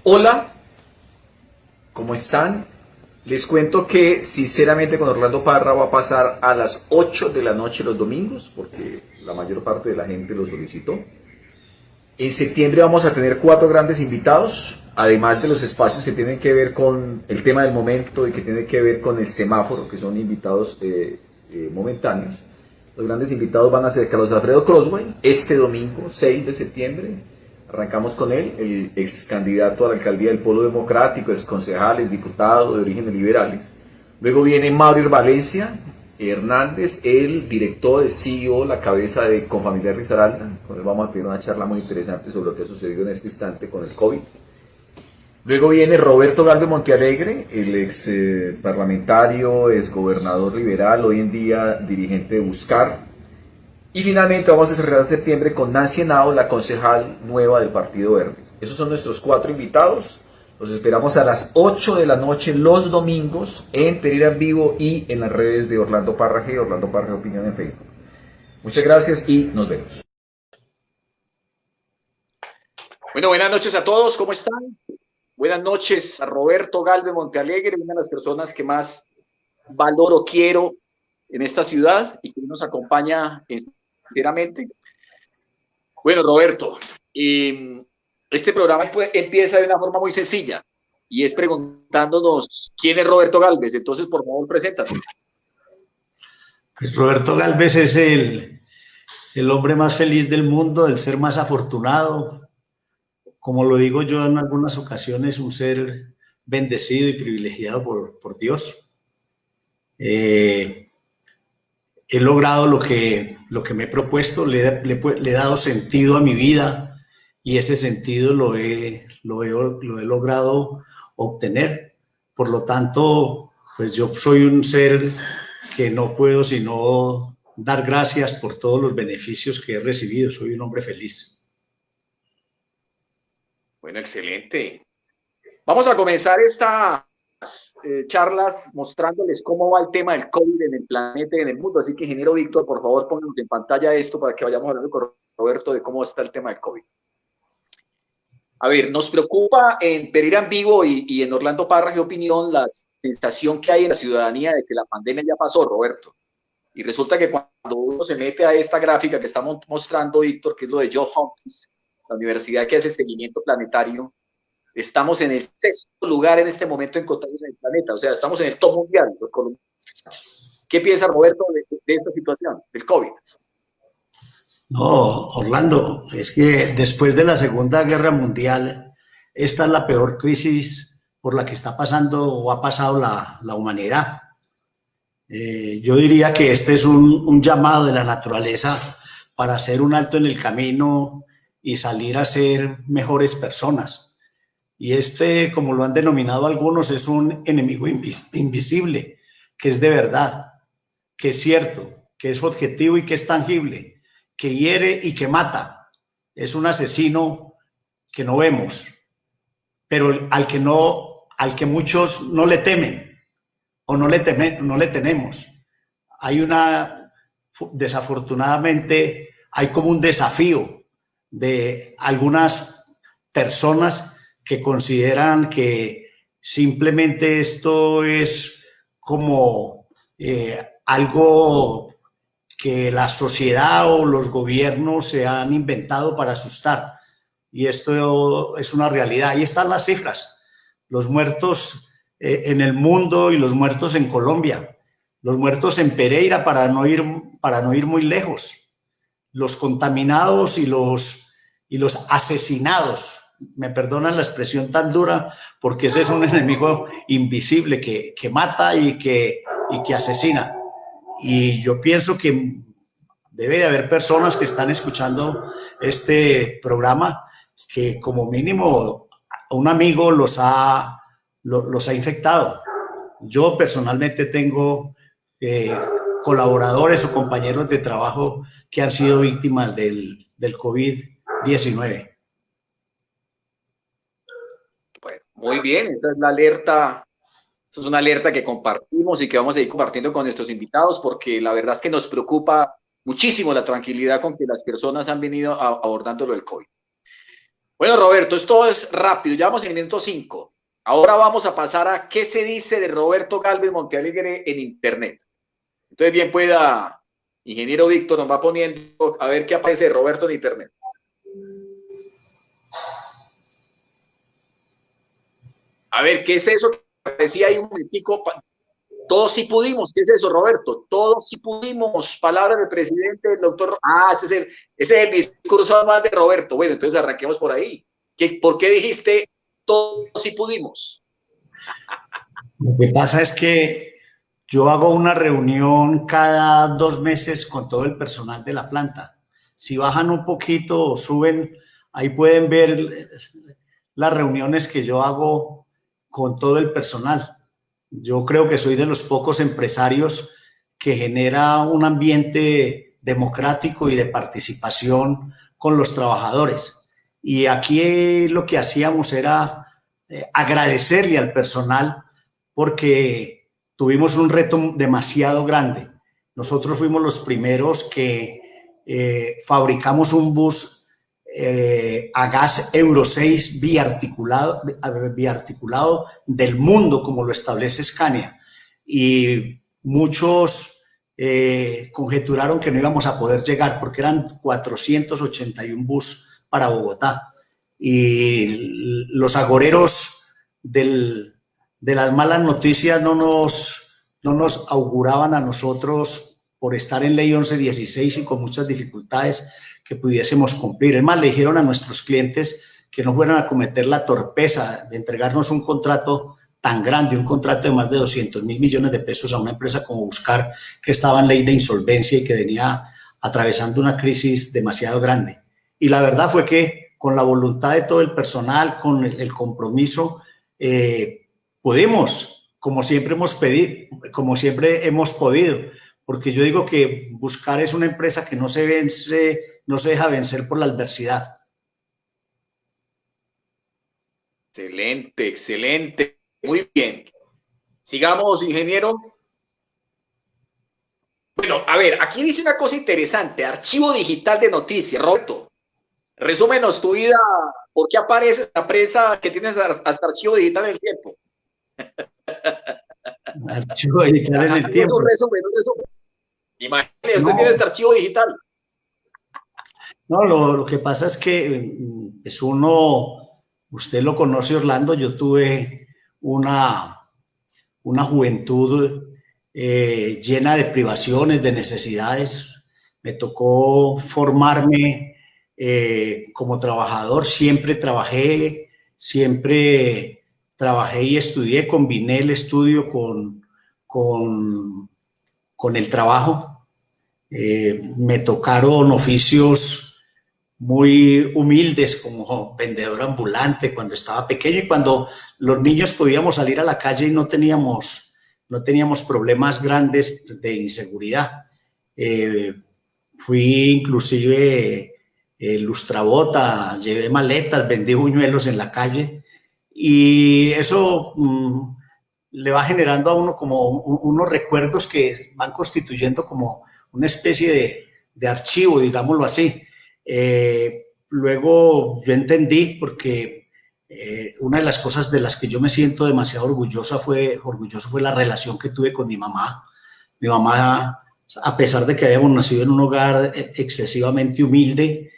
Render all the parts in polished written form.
Hola, ¿cómo están? Les cuento que sinceramente con Orlando Parra va a pasar a las 8 de la noche los domingos, porque la mayor parte de la gente lo solicitó. En septiembre vamos a tener 4 grandes invitados, además de los espacios que tienen que ver con el tema del momento y que tienen que ver con el semáforo, que son invitados momentáneos. Los grandes invitados van a ser Carlos Alfredo Croswell, este domingo 6 de septiembre. Arrancamos con él, el ex candidato a la alcaldía del Polo Democrático, ex concejal, ex diputado de orígenes liberales. Luego viene Mauricio Valencia Hernández, el director de CEO, la cabeza de Confamiliar Risaralda. Con él vamos a tener una charla muy interesante sobre lo que ha sucedido en este instante con el COVID. Luego viene Roberto Galvez Montealegre, el ex parlamentario, ex gobernador liberal, hoy en día dirigente de Buscar. Y finalmente vamos a cerrar septiembre con Nancy Henao, la concejal nueva del Partido Verde. Esos son nuestros 4 invitados. Los esperamos a las 8 de la noche los domingos en Pereira en Vivo y en las redes de Orlando Parra G, Orlando Parra Opinión en Facebook. Muchas gracias y nos vemos. Bueno, buenas noches a todos, ¿cómo están? Buenas noches a Roberto Galvez Montealegre, una de las personas que más valoro, quiero en esta ciudad y que nos acompaña sinceramente. Bueno, Roberto, este programa empieza de una forma muy sencilla y es preguntándonos quién es Roberto Galvez. Entonces, por favor, preséntate. Pues Roberto Galvez es el hombre más feliz del mundo, el ser más afortunado. Como lo digo yo en algunas ocasiones, un ser bendecido y privilegiado por Dios. He logrado lo que me he propuesto, le he dado sentido a mi vida y ese sentido lo he logrado obtener. Por lo tanto, pues yo soy un ser que no puedo sino dar gracias por todos los beneficios que he recibido. Soy un hombre feliz. Bueno, excelente. Vamos a comenzar estas charlas mostrándoles cómo va el tema del COVID en el planeta y en el mundo. Así que, ingeniero Víctor, por favor, pónganos en pantalla esto para que vayamos hablando con Roberto de cómo está el tema del COVID. A ver, nos preocupa en Pereira en Vivo y en Orlando Parra de Opinión la sensación que hay en la ciudadanía de que la pandemia ya pasó, Roberto. Y resulta que cuando uno se mete a esta gráfica que estamos mostrando, Víctor, que es lo de Johns Hopkins, la universidad que hace seguimiento planetario, estamos en el 6º lugar en este momento en contagios en el planeta. O sea, estamos en el top mundial, los colombianos. ¿Qué piensa Roberto de esta situación, del COVID? No, Orlando, es que después de la Segunda Guerra Mundial, esta es la peor crisis por la que está pasando o ha pasado la humanidad. Yo diría que este es un llamado de la naturaleza para hacer un alto en el camino y salir a ser mejores personas. Y este, como lo han denominado algunos, es un enemigo invisible, que es de verdad, que es cierto, que es objetivo y que es tangible, que hiere y que mata. Es un asesino que no vemos, pero al que muchos no le temen o no le tenemos. Hay desafortunadamente, hay como un desafío de algunas personas que consideran que simplemente esto es como algo que la sociedad o los gobiernos se han inventado para asustar. Y esto es una realidad. Ahí están las cifras. Los muertos en el mundo y los muertos en Colombia. Los muertos en Pereira para no ir muy lejos. Los contaminados y los asesinados. Me perdonan la expresión tan dura porque ese es un enemigo invisible que mata y que asesina. Y yo pienso que debe de haber personas que están escuchando este programa que como mínimo un amigo los ha infectado. Yo personalmente tengo colaboradores o compañeros de trabajo que han sido víctimas del COVID-19. Bueno, muy bien, esa es la alerta. Eso es una alerta que compartimos y que vamos a ir compartiendo con nuestros invitados porque la verdad es que nos preocupa muchísimo la tranquilidad con que las personas han venido abordando lo del COVID. Bueno, Roberto, esto es rápido, ya vamos en minuto 5. Ahora vamos a pasar a qué se dice de Roberto Galvez Montealegre en Internet. Entonces, bien pueda, ingeniero Víctor, nos va poniendo a ver qué aparece de Roberto en Internet. A ver, ¿qué es eso que aparecía ahí un momentico? Todos sí pudimos. ¿Qué es eso, Roberto? Todos sí pudimos. Palabras del presidente, del doctor. Ah, ese es el discurso más de Roberto. Bueno, entonces arranquemos por ahí. ¿Por qué dijiste todos sí pudimos? Lo que pasa es que yo hago una reunión cada 2 meses con todo el personal de la planta. Si bajan un poquito o suben, ahí pueden ver las reuniones que yo hago con todo el personal. Yo creo que soy de los pocos empresarios que genera un ambiente democrático y de participación con los trabajadores. Y aquí lo que hacíamos era agradecerle al personal porque tuvimos un reto demasiado grande. Nosotros fuimos los primeros que fabricamos un bus a gas Euro 6 biarticulado del mundo, como lo establece Scania. Y muchos conjeturaron que no íbamos a poder llegar porque eran 481 bus para Bogotá. Y los agoreros de las malas noticias no nos auguraban a nosotros por estar en ley 1116 y con muchas dificultades que pudiésemos cumplir. Es más, le dijeron a nuestros clientes que no fueran a cometer la torpeza de entregarnos un contrato tan grande, un contrato de más de 200 mil millones de pesos a una empresa como Buscar, que estaba en ley de insolvencia y que venía atravesando una crisis demasiado grande. Y la verdad fue que con la voluntad de todo el personal, con el compromiso, pudimos, como siempre hemos podido, porque yo digo que Buscar es una empresa que no se deja vencer por la adversidad. Excelente, excelente. Muy bien. Sigamos, ingeniero. Bueno, a ver, aquí dice una cosa interesante, archivo digital de noticias. Roberto, resúmenos tu vida, ¿por qué aparece la prensa que tienes hasta archivo digital en el tiempo? Archivo digital en el tiempo. Un resumen. Imagínese, usted tiene este archivo digital. No, lo que pasa es que pues usted lo conoce, Orlando, yo tuve una juventud llena de privaciones, de necesidades. Me tocó formarme como trabajador, siempre trabajé y estudié, combiné el estudio con el trabajo. Me tocaron oficios muy humildes como vendedor ambulante cuando estaba pequeño y cuando los niños podíamos salir a la calle y no teníamos problemas grandes de inseguridad. Fui inclusive lustrabota, llevé maletas, vendí buñuelos en la calle y eso le va generando a uno como unos recuerdos que van constituyendo como una especie de archivo, digámoslo así. Luego yo entendí, porque una de las cosas de las que yo me siento demasiado orgulloso fue la relación que tuve con mi mamá. Mi mamá, a pesar de que habíamos nacido en un hogar excesivamente humilde,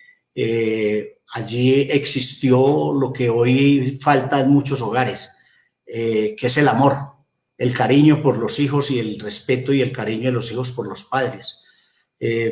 allí existió lo que hoy falta en muchos hogares, que es el amor, el cariño por los hijos y el respeto y el cariño de los hijos por los padres.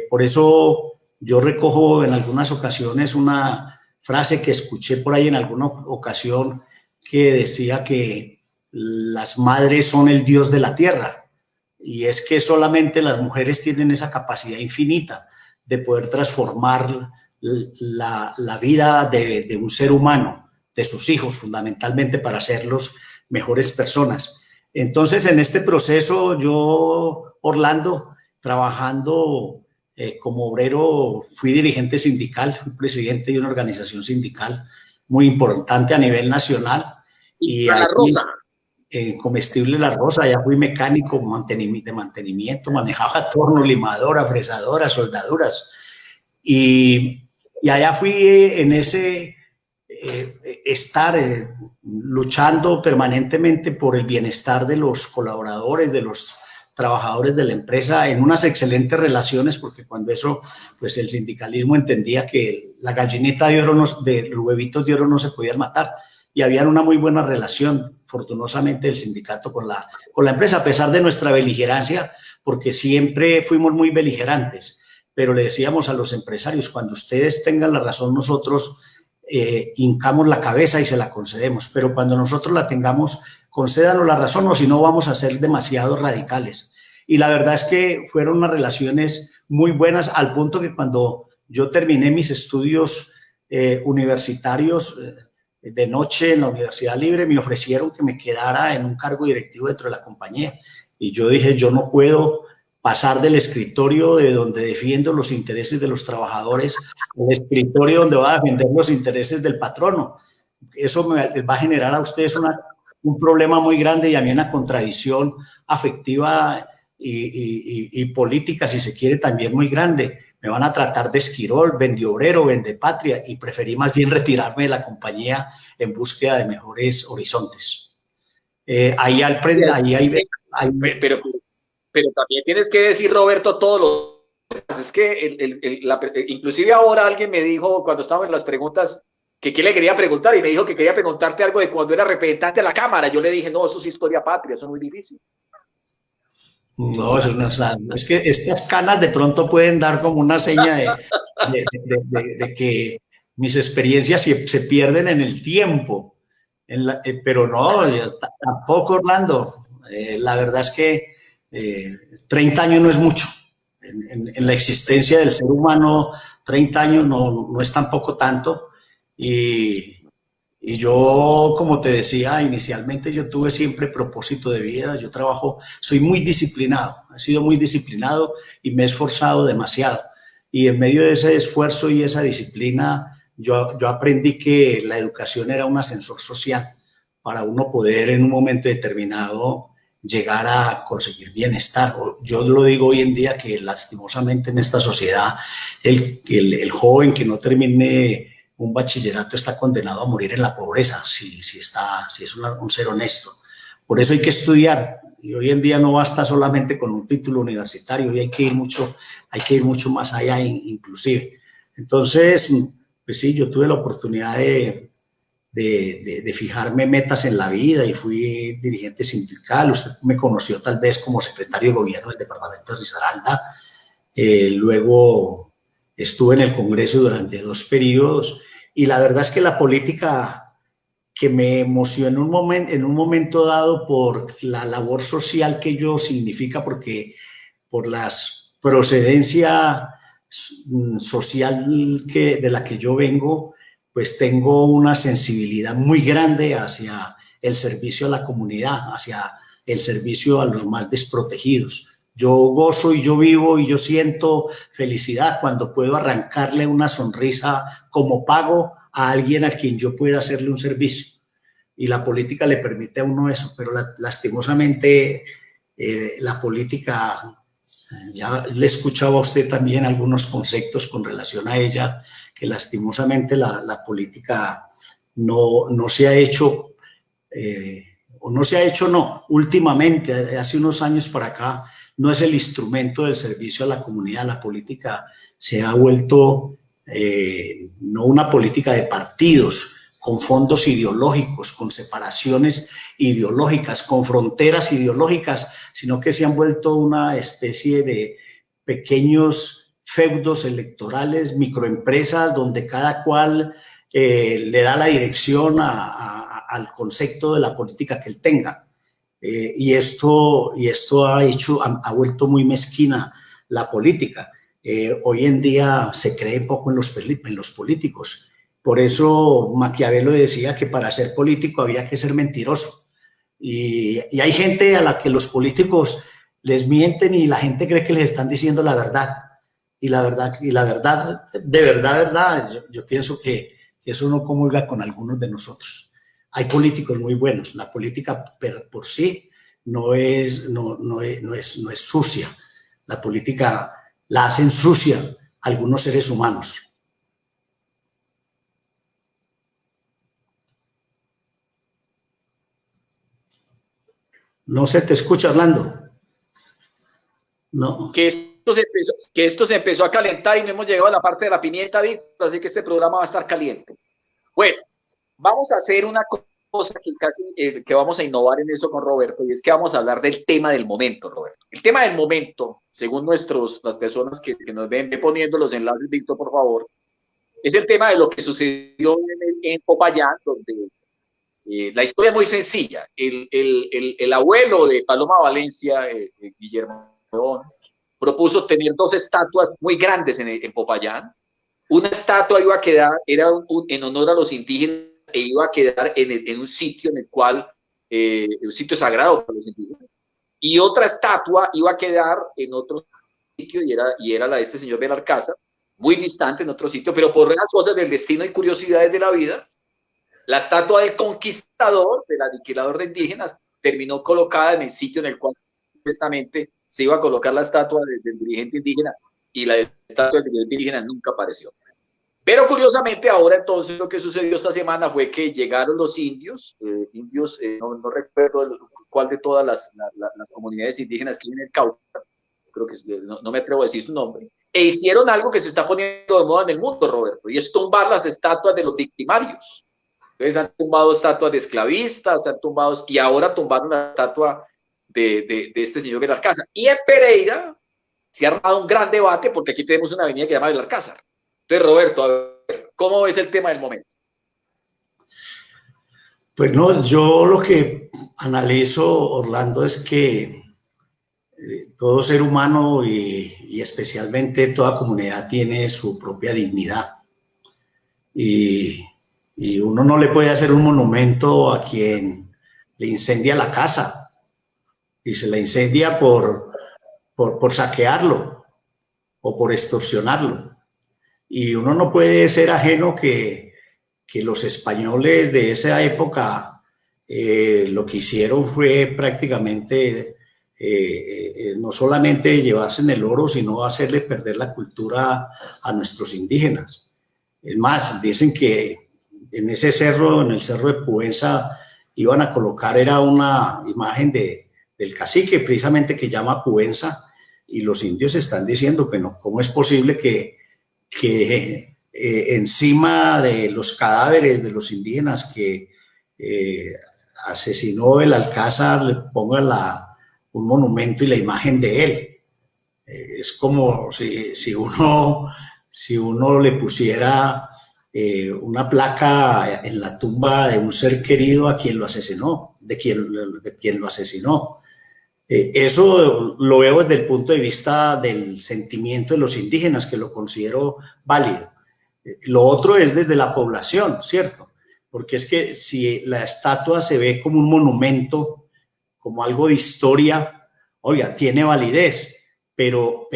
Por eso yo recojo en algunas ocasiones una frase que escuché por ahí en alguna ocasión que decía que las madres son el Dios de la tierra, y es que solamente las mujeres tienen esa capacidad infinita de poder transformar la vida de un ser humano, de sus hijos fundamentalmente, para hacerlos mejores personas. Entonces, en este proceso yo, Orlando, trabajando como obrero, fui dirigente sindical, fui presidente de una organización sindical muy importante a nivel nacional. Y La Rosa. Comestible La Rosa, ya fui mecánico de mantenimiento, manejaba torno, limadora, fresadora, soldaduras. Y allá fui en ese estar luchando permanentemente por el bienestar de los colaboradores, de los trabajadores de la empresa, en unas excelentes relaciones, porque cuando eso, pues el sindicalismo entendía que la gallinita de oro, de los huevitos de oro no se podían matar, y había una muy buena relación, afortunadamente, del sindicato con la empresa, a pesar de nuestra beligerancia, porque siempre fuimos muy beligerantes, pero le decíamos a los empresarios, cuando ustedes tengan la razón, nosotros hincamos la cabeza y se la concedemos, pero cuando nosotros la tengamos, concédanos la razón, o si no vamos a ser demasiado radicales. Y la verdad es que fueron unas relaciones muy buenas, al punto que cuando yo terminé mis estudios universitarios de noche en la Universidad Libre, me ofrecieron que me quedara en un cargo directivo dentro de la compañía. Y yo dije, yo no puedo pasar del escritorio de donde defiendo los intereses de los trabajadores al escritorio donde va a defender los intereses del patrono. Eso les va a generar a ustedes un problema muy grande y a mí una contradicción afectiva y política, si se quiere, también muy grande. Me van a tratar de esquirol, vendiobrero, vendepatria, y preferí más bien retirarme de la compañía en búsqueda de mejores horizontes. Ahí al frente, pero, pero también tienes que decir, Roberto, todo lo es que inclusive ahora alguien me dijo cuando estábamos en las preguntas que qué le quería preguntar y me dijo que quería preguntarte algo de cuando era representante de la Cámara. Yo le dije, no, eso es historia patria, eso es muy difícil. No, eso no es que estas canas de pronto pueden dar como una seña de que mis experiencias se pierden en el tiempo. Pero no, tampoco, Orlando. La verdad es que 30 años no es mucho. En la existencia del ser humano, 30 años no es tampoco tanto. Y yo, como te decía, inicialmente yo tuve siempre propósito de vida, yo soy muy disciplinado, he sido muy disciplinado y me he esforzado demasiado. Y en medio de ese esfuerzo y esa disciplina, yo aprendí que la educación era un ascensor social para uno poder en un momento determinado llegar a conseguir bienestar. Yo lo digo hoy en día que lastimosamente en esta sociedad el joven que no termine un bachillerato está condenado a morir en la pobreza si es un ser honesto. Por eso hay que estudiar. Y hoy en día no basta solamente con un título universitario, hoy hay que ir mucho más allá inclusive. Entonces, pues sí, yo tuve la oportunidad de fijarme metas en la vida y fui dirigente sindical. Usted me conoció tal vez como secretario de gobierno del departamento de Risaralda. Luego estuve en el Congreso durante 2 periodos y la verdad es que la política que me emocionó en un momento dado por la labor social que ello significa, porque por la procedencia social de la que yo vengo, pues tengo una sensibilidad muy grande hacia el servicio a la comunidad, hacia el servicio a los más desprotegidos. Yo gozo y yo vivo y yo siento felicidad cuando puedo arrancarle una sonrisa como pago a alguien a quien yo pueda hacerle un servicio. Y la política le permite a uno eso, pero lastimosamente la política, ya le escuchaba a usted también algunos conceptos con relación a ella, que lastimosamente la política no se ha hecho, o no se ha hecho, no, últimamente, hace unos años para acá, no es el instrumento del servicio a la comunidad. La política se ha vuelto no una política de partidos, con fondos ideológicos, con separaciones ideológicas, con fronteras ideológicas, sino que se han vuelto una especie de pequeños feudos electorales, microempresas, donde cada cual le da la dirección al concepto de la política que él tenga. Y esto ha vuelto muy mezquina la política. Hoy en día se cree poco en los políticos. Por eso Maquiavelo decía que para ser político había que ser mentiroso. Y hay gente a la que los políticos les mienten y la gente cree que les están diciendo la verdad. Y la verdad, de verdad, yo pienso que eso no comulga con algunos de nosotros. Hay políticos muy buenos. La política por sí no es sucia. La política la hacen sucia algunos seres humanos. No se te escucha, Orlando. No. Que esto se empezó a calentar y no hemos llegado a la parte de la pimienta, Víctor, así que este programa va a estar caliente. Bueno, vamos a hacer una cosa que casi que vamos a innovar en eso con Roberto, y es que vamos a hablar del tema del momento, Roberto. El tema del momento, según las personas que nos ven poniendo los enlaces, Víctor, por favor, es el tema de lo que sucedió en Popayán, donde la historia es muy sencilla. El abuelo de Paloma Valencia, Guillermo León, propuso tener dos estatuas muy grandes en Popayán. Una estatua iba a quedar, en honor a los indígenas, e iba a quedar en un sitio en el cual, un sitio sagrado para los indígenas, y otra estatua iba a quedar en otro sitio, y era la de este señor Belalcázar, muy distante en otro sitio, pero por las cosas del destino y curiosidades de la vida, la estatua del conquistador, del aniquilador de indígenas, terminó colocada en el sitio en el cual supuestamente se iba a colocar la estatua del dirigente indígena, y la estatua del dirigente indígena nunca apareció. Pero curiosamente ahora entonces lo que sucedió esta semana fue que llegaron los indios, no recuerdo cuál de todas las comunidades indígenas que hay en el Cauca, creo que no me atrevo a decir su nombre, e hicieron algo que se está poniendo de moda en el mundo, Roberto, y es tumbar las estatuas de los victimarios. Entonces han tumbado estatuas de esclavistas, y ahora tumbaron la estatua de este señor Belalcázar. Y en Pereira se ha armado un gran debate porque aquí tenemos una avenida que se llama Belalcázar. Entonces, Roberto, a ver, ¿cómo ves el tema del momento? Pues no, yo lo que analizo, Orlando, es que todo ser humano y especialmente toda comunidad tiene su propia dignidad. Y uno no le puede hacer un monumento a quien le incendia la casa y se la incendia por saquearlo o por extorsionarlo. Y uno no puede ser ajeno que los españoles de esa época lo que hicieron fue prácticamente no solamente llevarse en el oro, sino hacerle perder la cultura a nuestros indígenas. Es más, dicen que en ese cerro, en el cerro de Puenza, iban a colocar, era una imagen del cacique precisamente que llama Puenza, y los indios están diciendo que no, ¿cómo es posible que encima de los cadáveres de los indígenas que asesinó Belalcázar le pongan un monumento y la imagen de él? Es como si uno le pusiera una placa en la tumba de un ser querido a quien lo asesinó, de quien lo asesinó. Eso lo veo desde el punto de vista del sentimiento de los indígenas, que lo considero válido. Lo otro es desde la población, ¿cierto? Porque es que si la estatua se ve como un monumento, como algo de historia, oiga, tiene validez, pero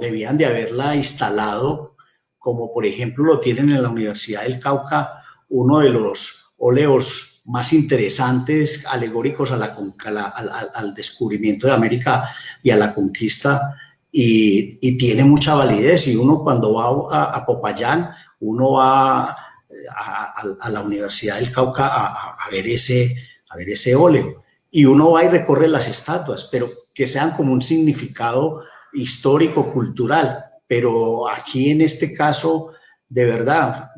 debían de haberla instalado, como por ejemplo lo tienen en la Universidad del Cauca, uno de los óleos más interesantes, alegóricos al descubrimiento de América y a la conquista, y tiene mucha validez. Y uno cuando va a Popayán, uno va a la Universidad del Cauca a ver ese óleo, y uno va y recorre las estatuas, pero que sean como un significado histórico, cultural. Pero aquí en este caso, de verdad,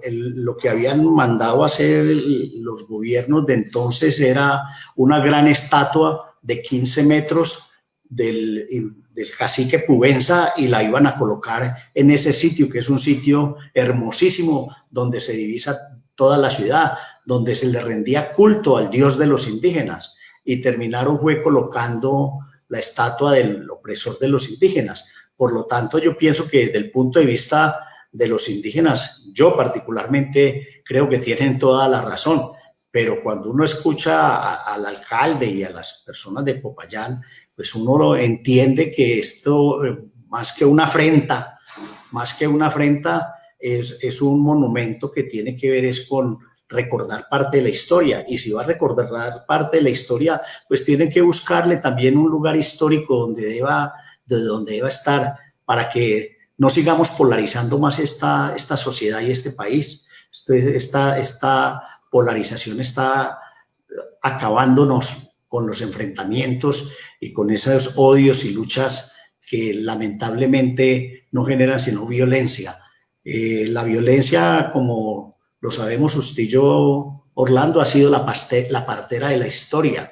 lo que habían mandado a hacer los gobiernos de entonces era una gran estatua de 15 metros del cacique Pubenza, y la iban a colocar en ese sitio, que es un sitio hermosísimo, donde se divisa toda la ciudad, donde se le rendía culto al dios de los indígenas, y terminaron fue colocando la estatua del opresor de los indígenas. Por lo tanto, yo pienso que desde el punto de vista de los indígenas, yo particularmente creo que tienen toda la razón, pero cuando uno escucha al alcalde y a las personas de Popayán, pues uno entiende que esto, más que una afrenta, es un monumento que tiene que ver es con recordar parte de la historia, y si va a recordar parte de la historia, pues tienen que buscarle también un lugar histórico donde deba estar, para que no sigamos polarizando más esta sociedad y este país. Esta polarización está acabándonos con los enfrentamientos y con esos odios y luchas que lamentablemente no generan sino violencia. La violencia, como lo sabemos usted y yo, Orlando, ha sido la partera de la historia,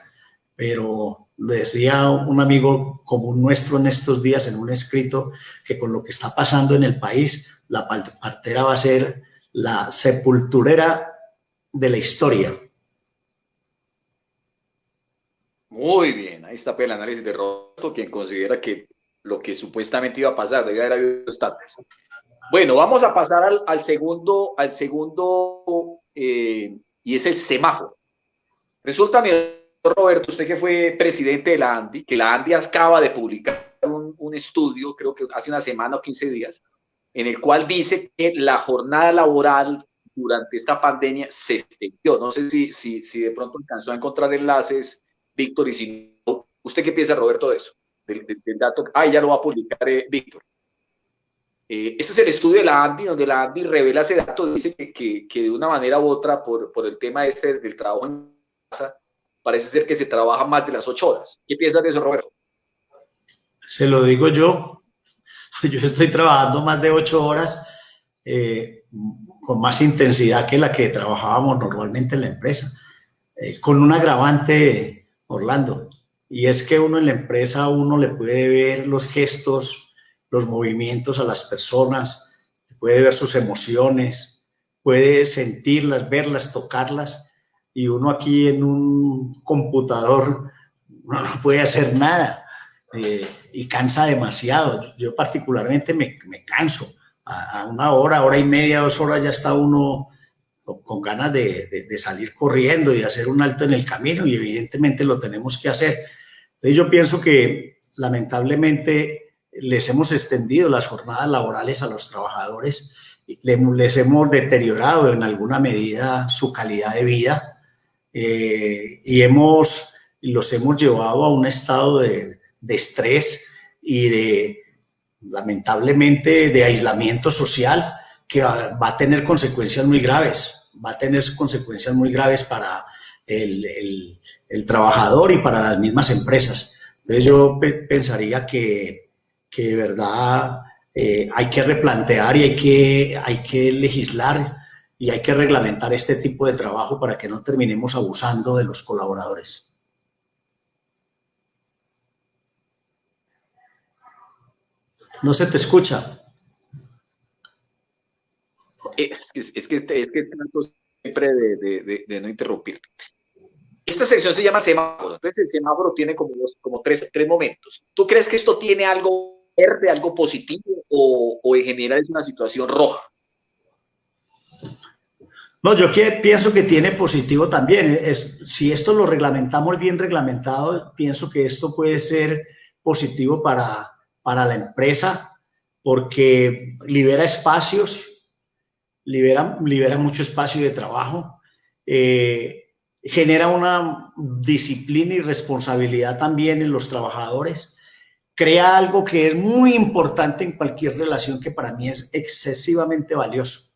pero lo decía un amigo común nuestro en estos días en un escrito, que con lo que está pasando en el país, la partera va a ser la sepulturera de la historia. Muy bien, ahí está pues, el análisis de Roberto, quien considera que lo que supuestamente iba a pasar debía haber habido estatus. Bueno, vamos a pasar al segundo, y es el semáforo. Resulta, Roberto, usted que fue presidente de la ANDI, que la ANDI acaba de publicar un estudio, creo que hace una semana o 15 días, en el cual dice que la jornada laboral durante esta pandemia se extendió. No sé si de pronto alcanzó a encontrar enlaces, Víctor, y si no, ¿usted qué piensa, Roberto, de eso? Del dato. Ya lo va a publicar Víctor. Este es el estudio de la ANDI, donde la ANDI revela ese dato, dice que de una manera u otra, por el tema del trabajo en casa, parece ser que se trabaja más de las 8 horas. ¿Qué piensas de eso, Roberto? Se lo digo yo. Yo estoy trabajando más de 8 horas con más intensidad que la que trabajábamos normalmente en la empresa, con un agravante, Orlando, y es que uno en la empresa, uno le puede ver los gestos, los movimientos a las personas, puede ver sus emociones, puede sentirlas, verlas, tocarlas, y uno aquí en un computador no puede hacer nada. Y cansa demasiado. Yo particularmente me canso. A una hora y media, 2 horas ya está uno con ganas de salir corriendo y hacer un alto en el camino, y evidentemente lo tenemos que hacer. Entonces yo pienso que lamentablemente les hemos extendido las jornadas laborales a los trabajadores, les hemos deteriorado en alguna medida su calidad de vida, y los hemos llevado a un estado de estrés y lamentablemente, de aislamiento social, que va a tener consecuencias muy graves, para el trabajador y para las mismas empresas. Entonces yo pensaría que de verdad hay que replantear y hay que legislar y hay que reglamentar este tipo de trabajo para que no terminemos abusando de los colaboradores. No se te escucha. Es que trato siempre de no interrumpir. Esta sección se llama semáforo. Entonces el semáforo tiene como tres momentos. ¿Tú crees que esto tiene algo verde, algo positivo, o en general es una situación roja? No, yo pienso que tiene positivo también. Si esto lo reglamentamos bien reglamentado, pienso que esto puede ser positivo para la empresa, porque libera espacios, libera mucho espacio de trabajo, genera una disciplina y responsabilidad también en los trabajadores, crea algo que es muy importante en cualquier relación, que para mí es excesivamente valioso,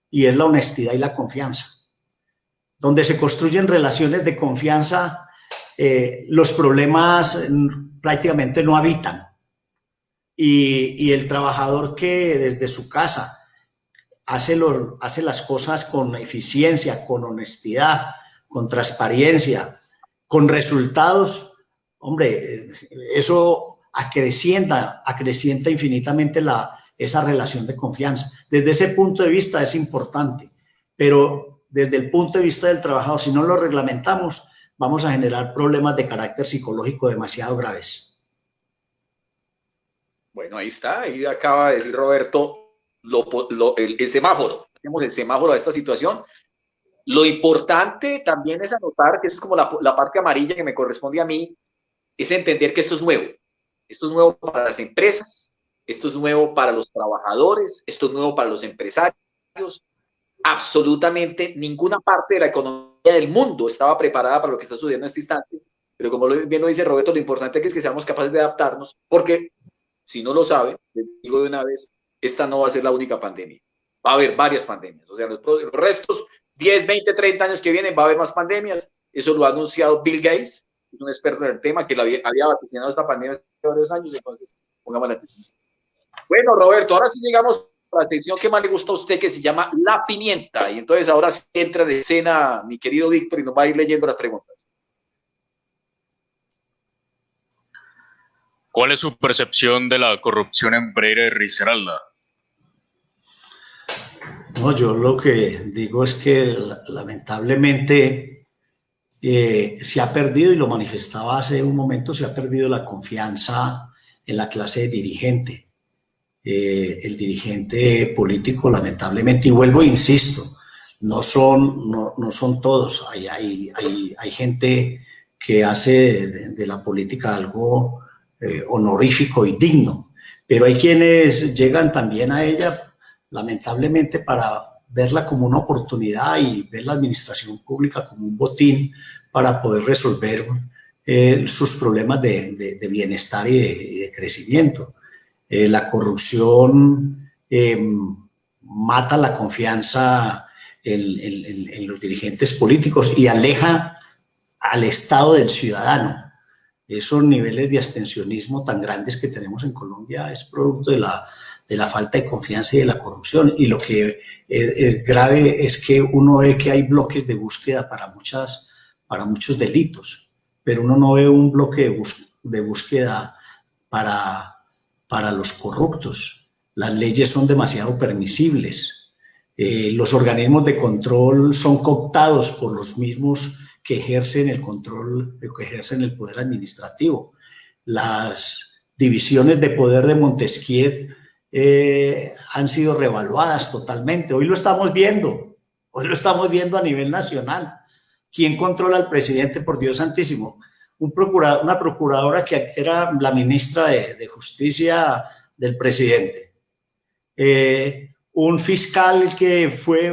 y es la honestidad y la confianza. Donde se construyen relaciones de confianza, los problemas prácticamente no habitan. Y el trabajador que desde su casa hace las cosas con eficiencia, con honestidad, con transparencia, con resultados, hombre, eso acrecienta infinitamente esa relación de confianza. Desde ese punto de vista es importante, pero desde el punto de vista del trabajador, si no lo reglamentamos, vamos a generar problemas de carácter psicológico demasiado graves. Bueno, ahí está, ahí acaba de decir Roberto el semáforo. Hacemos el semáforo a esta situación. Lo importante también es anotar, que es como la parte amarilla que me corresponde a mí, es entender que esto es nuevo. Esto es nuevo para las empresas, esto es nuevo para los trabajadores, esto es nuevo para los empresarios. Absolutamente ninguna parte de la economía del mundo estaba preparada para lo que está sucediendo en este instante. Pero como bien lo dice Roberto, lo importante es que seamos capaces de adaptarnos, porque si no lo saben, les digo de una vez, esta no va a ser la única pandemia. Va a haber varias pandemias. O sea, los restos, 10, 20, 30 años que vienen, va a haber más pandemias. Eso lo ha anunciado Bill Gates. es un experto en el tema, que había vaticinado esta pandemia hace varios años, entonces pongamos la atención. Bueno, Roberto, ahora sí llegamos a la sección que más le gusta a usted, que se llama La Pimienta, y entonces ahora sí entra de escena mi querido Víctor y nos va a ir leyendo las preguntas. ¿Cuál es su percepción de la corrupción en Pereira y Risaralda? No, yo lo que digo es que lamentablemente se ha perdido, y lo manifestaba hace un momento, se ha perdido la confianza en la clase dirigente. El dirigente político, lamentablemente, y vuelvo e insisto, no son todos, hay gente que hace de la política algo honorífico y digno, pero hay quienes llegan también a ella, lamentablemente, para verla como una oportunidad y ver la administración pública como un botín para poder resolver sus problemas de bienestar y de crecimiento. La corrupción mata la confianza en los dirigentes políticos y aleja al Estado del ciudadano. Esos niveles de abstencionismo tan grandes que tenemos en Colombia es producto de la falta de confianza y de la corrupción. Y lo que es grave es que uno ve que hay bloques de búsqueda para muchos delitos, pero uno no ve un bloque de búsqueda para los corruptos. Las leyes son demasiado permisibles. Los organismos de control son cooptados por los mismos que ejercen el control, que ejercen el poder administrativo. Las divisiones de poder de Montesquieu han sido revaluadas totalmente. Hoy lo estamos viendo a nivel nacional. ¿Quién controla al presidente, por Dios santísimo? Una procuradora que era la ministra de Justicia del presidente, un fiscal que fue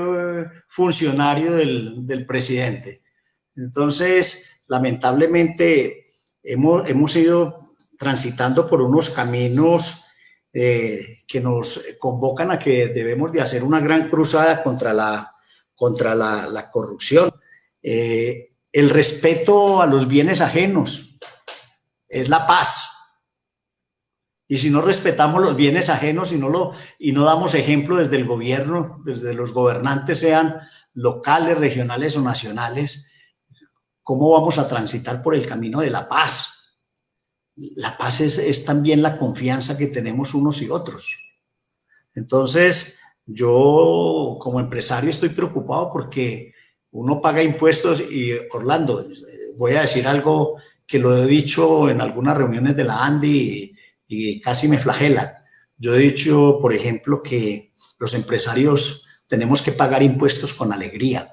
funcionario del presidente. Entonces, lamentablemente, hemos ido transitando por unos caminos que nos convocan a que debemos de hacer una gran cruzada contra la corrupción. El respeto a los bienes ajenos es la paz. Y si no respetamos los bienes ajenos y no damos ejemplo desde el gobierno, desde los gobernantes, sean locales, regionales o nacionales, ¿cómo vamos a transitar por el camino de la paz? La paz es también la confianza que tenemos unos y otros. Entonces, yo como empresario estoy preocupado porque uno paga impuestos y, Orlando, voy a decir algo que lo he dicho en algunas reuniones de la ANDI y casi me flagelan. Yo he dicho, por ejemplo, que los empresarios tenemos que pagar impuestos con alegría.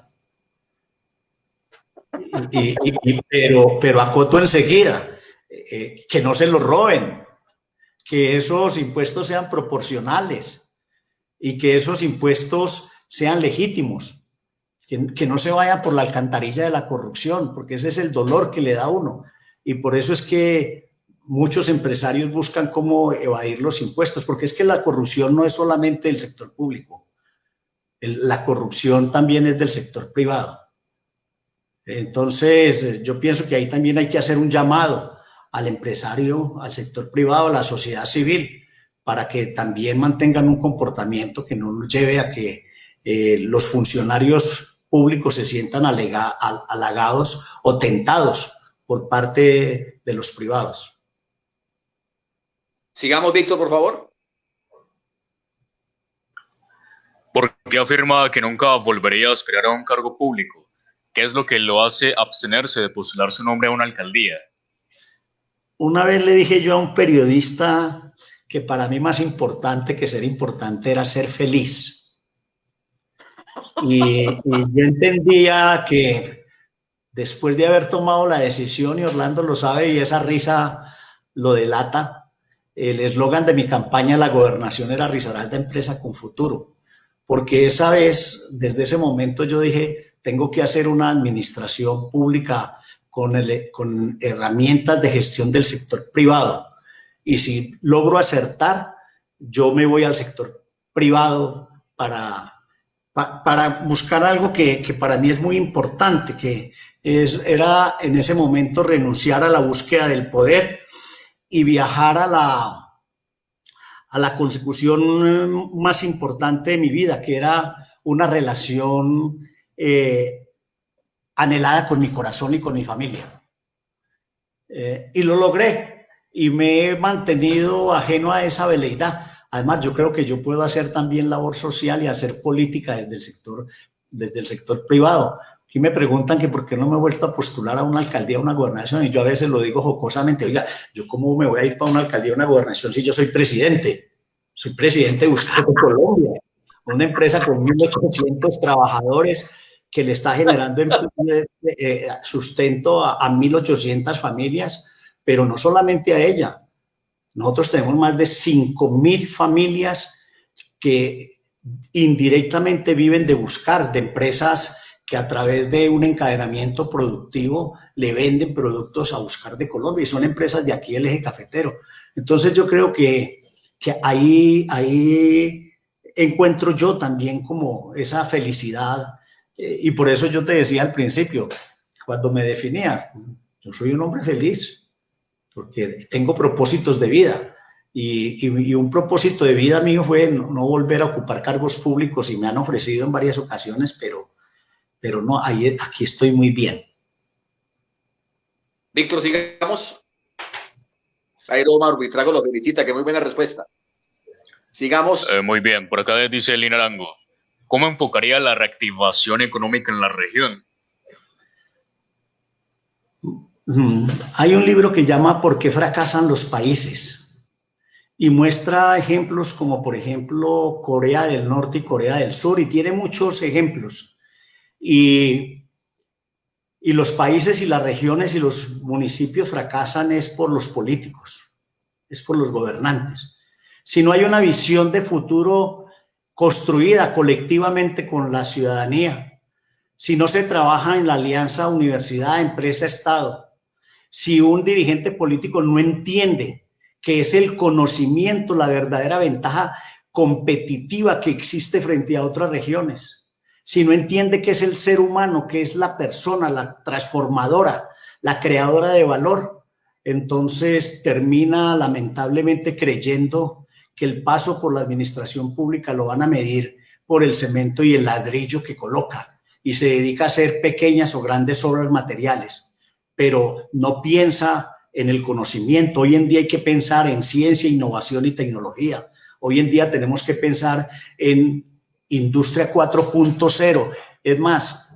Pero acoto enseguida, que no se los roben, que esos impuestos sean proporcionales y que esos impuestos sean legítimos, que no se vaya por la alcantarilla de la corrupción, porque ese es el dolor que le da a uno. Y por eso es que muchos empresarios buscan cómo evadir los impuestos, porque es que la corrupción no es solamente del sector público, la corrupción también es del sector privado. Entonces, yo pienso que ahí también hay que hacer un llamado al empresario, al sector privado, a la sociedad civil, para que también mantengan un comportamiento que no nos lleve a que los funcionarios públicos se sientan halagados o tentados por parte de los privados. Sigamos, Víctor, por favor. ¿Por qué afirma que nunca volvería a aspirar a un cargo público? ¿Qué es lo que lo hace abstenerse de postular su nombre a una alcaldía? Una vez le dije yo a un periodista que para mí más importante que ser importante era ser feliz. Y yo entendía que después de haber tomado la decisión, y Orlando lo sabe y esa risa lo delata, el eslogan de mi campaña, la gobernación era Risaralda empresa con futuro. Porque esa vez, desde ese momento yo dije, tengo que hacer una administración pública con herramientas de gestión del sector privado. Y si logro acertar, yo me voy al sector privado para buscar algo que para mí es muy importante, que era en ese momento renunciar a la búsqueda del poder y viajar a la consecución más importante de mi vida, que era una relación anhelada con mi corazón y con mi familia. Y lo logré y me he mantenido ajeno a esa veleidad. Además, yo creo que yo puedo hacer también labor social y hacer política desde el sector privado. Aquí me preguntan que por qué no me he vuelto a postular a una alcaldía, a una gobernación, y yo a veces lo digo jocosamente, oiga, ¿yo cómo me voy a ir para una alcaldía, a una gobernación si yo soy presidente? Soy presidente de Buscar de Colombia, una empresa con 1.800 trabajadores que le está generando sustento a 1.800 familias, pero no solamente a ella. Nosotros tenemos más de 5.000 familias que indirectamente viven de Buscar, de empresas que a través de un encadenamiento productivo le venden productos a Buscar de Colombia y son empresas de aquí del eje cafetero. Entonces yo creo que ahí encuentro yo también como esa felicidad y por eso yo te decía al principio, cuando me definía, yo soy un hombre feliz porque tengo propósitos de vida y un propósito de vida mío fue no volver a ocupar cargos públicos y me han ofrecido en varias ocasiones, pero no, aquí estoy muy bien. Víctor, sigamos. Jairo Omar Buitrago lo felicita, que muy buena respuesta. Sigamos. Muy bien, por acá dice Lina Arango. ¿Cómo enfocaría la reactivación económica en la región? Hay un libro que llama ¿Por qué fracasan los países? Y muestra ejemplos como, por ejemplo, Corea del Norte y Corea del Sur, y tiene muchos ejemplos. Y los países y las regiones y los municipios fracasan es por los políticos, es por los gobernantes. Si no hay una visión de futuro construida colectivamente con la ciudadanía, si no se trabaja en la alianza universidad, empresa, Estado, si un dirigente político no entiende que es el conocimiento la verdadera ventaja competitiva que existe frente a otras regiones, si no entiende que es el ser humano, que es la persona, la transformadora, la creadora de valor, entonces termina lamentablemente creyendo que el paso por la administración pública lo van a medir por el cemento y el ladrillo que coloca y se dedica a hacer pequeñas o grandes obras materiales, pero no piensa en el conocimiento. Hoy en día hay que pensar en ciencia, innovación y tecnología. Hoy en día tenemos que pensar en Industria 4.0. Es más,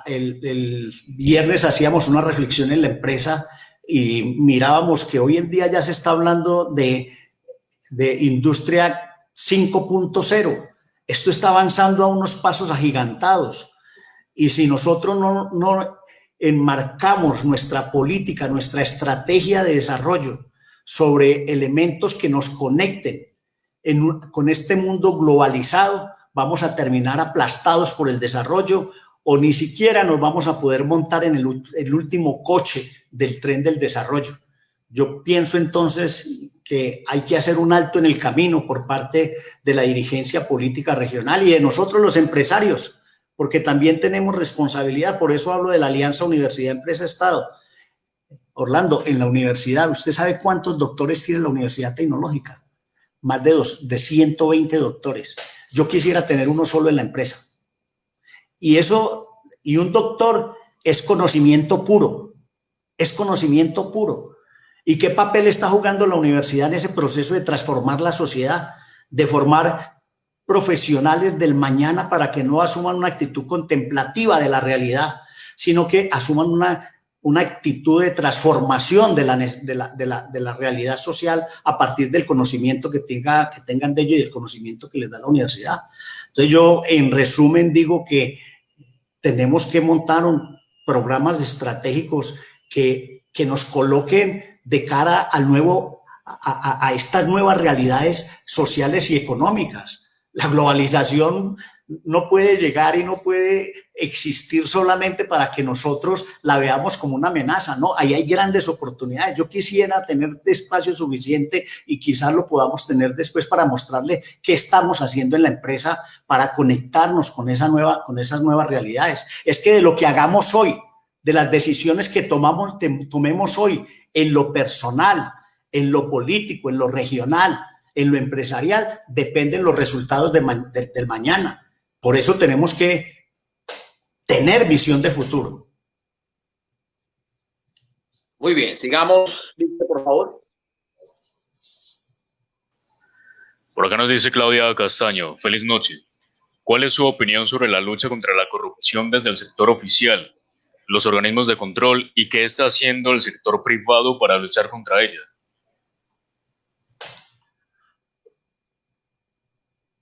el viernes hacíamos una reflexión en la empresa y mirábamos que hoy en día ya se está hablando de Industria 5.0. Esto está avanzando a unos pasos agigantados. Y si nosotros no enmarcamos nuestra política, nuestra estrategia de desarrollo sobre elementos que nos conecten con este mundo globalizado, vamos a terminar aplastados por el desarrollo o ni siquiera nos vamos a poder montar en el último coche del tren del desarrollo. Yo pienso entonces que hay que hacer un alto en el camino por parte de la dirigencia política regional y de nosotros los empresarios, porque también tenemos responsabilidad. Por eso hablo de la alianza universidad-empresa-estado. Orlando, en la universidad, ¿usted sabe cuántos doctores tiene la Universidad Tecnológica? Más de 120 doctores. Yo quisiera tener uno solo en la empresa. Y un doctor es conocimiento puro. Es conocimiento puro. ¿Y qué papel está jugando la universidad en ese proceso de transformar la sociedad? De formar profesionales del mañana para que no asuman una actitud contemplativa de la realidad, sino que asuman una actitud de transformación de la realidad social a partir del conocimiento que tengan de ello y del conocimiento que les da la universidad. Entonces yo, en resumen, digo que tenemos que montar programas estratégicos que nos coloquen de cara a estas nuevas realidades sociales y económicas. La globalización no puede llegar y no puede existir solamente para que nosotros la veamos como una amenaza, ¿no? Ahí hay grandes oportunidades. Yo quisiera tener espacio suficiente y quizás lo podamos tener después para mostrarle qué estamos haciendo en la empresa para conectarnos con esas nuevas realidades. Es que de lo que hagamos hoy, de las decisiones que tomemos hoy en lo personal, en lo político, en lo regional, en lo empresarial, dependen los resultados del mañana. Por eso tenemos que tener visión de futuro. Muy bien, sigamos, Víctor, por favor. Por acá nos dice Claudia Castaño, feliz noche. ¿Cuál es su opinión sobre la lucha contra la corrupción desde el sector oficial, los organismos de control y qué está haciendo el sector privado para luchar contra ella?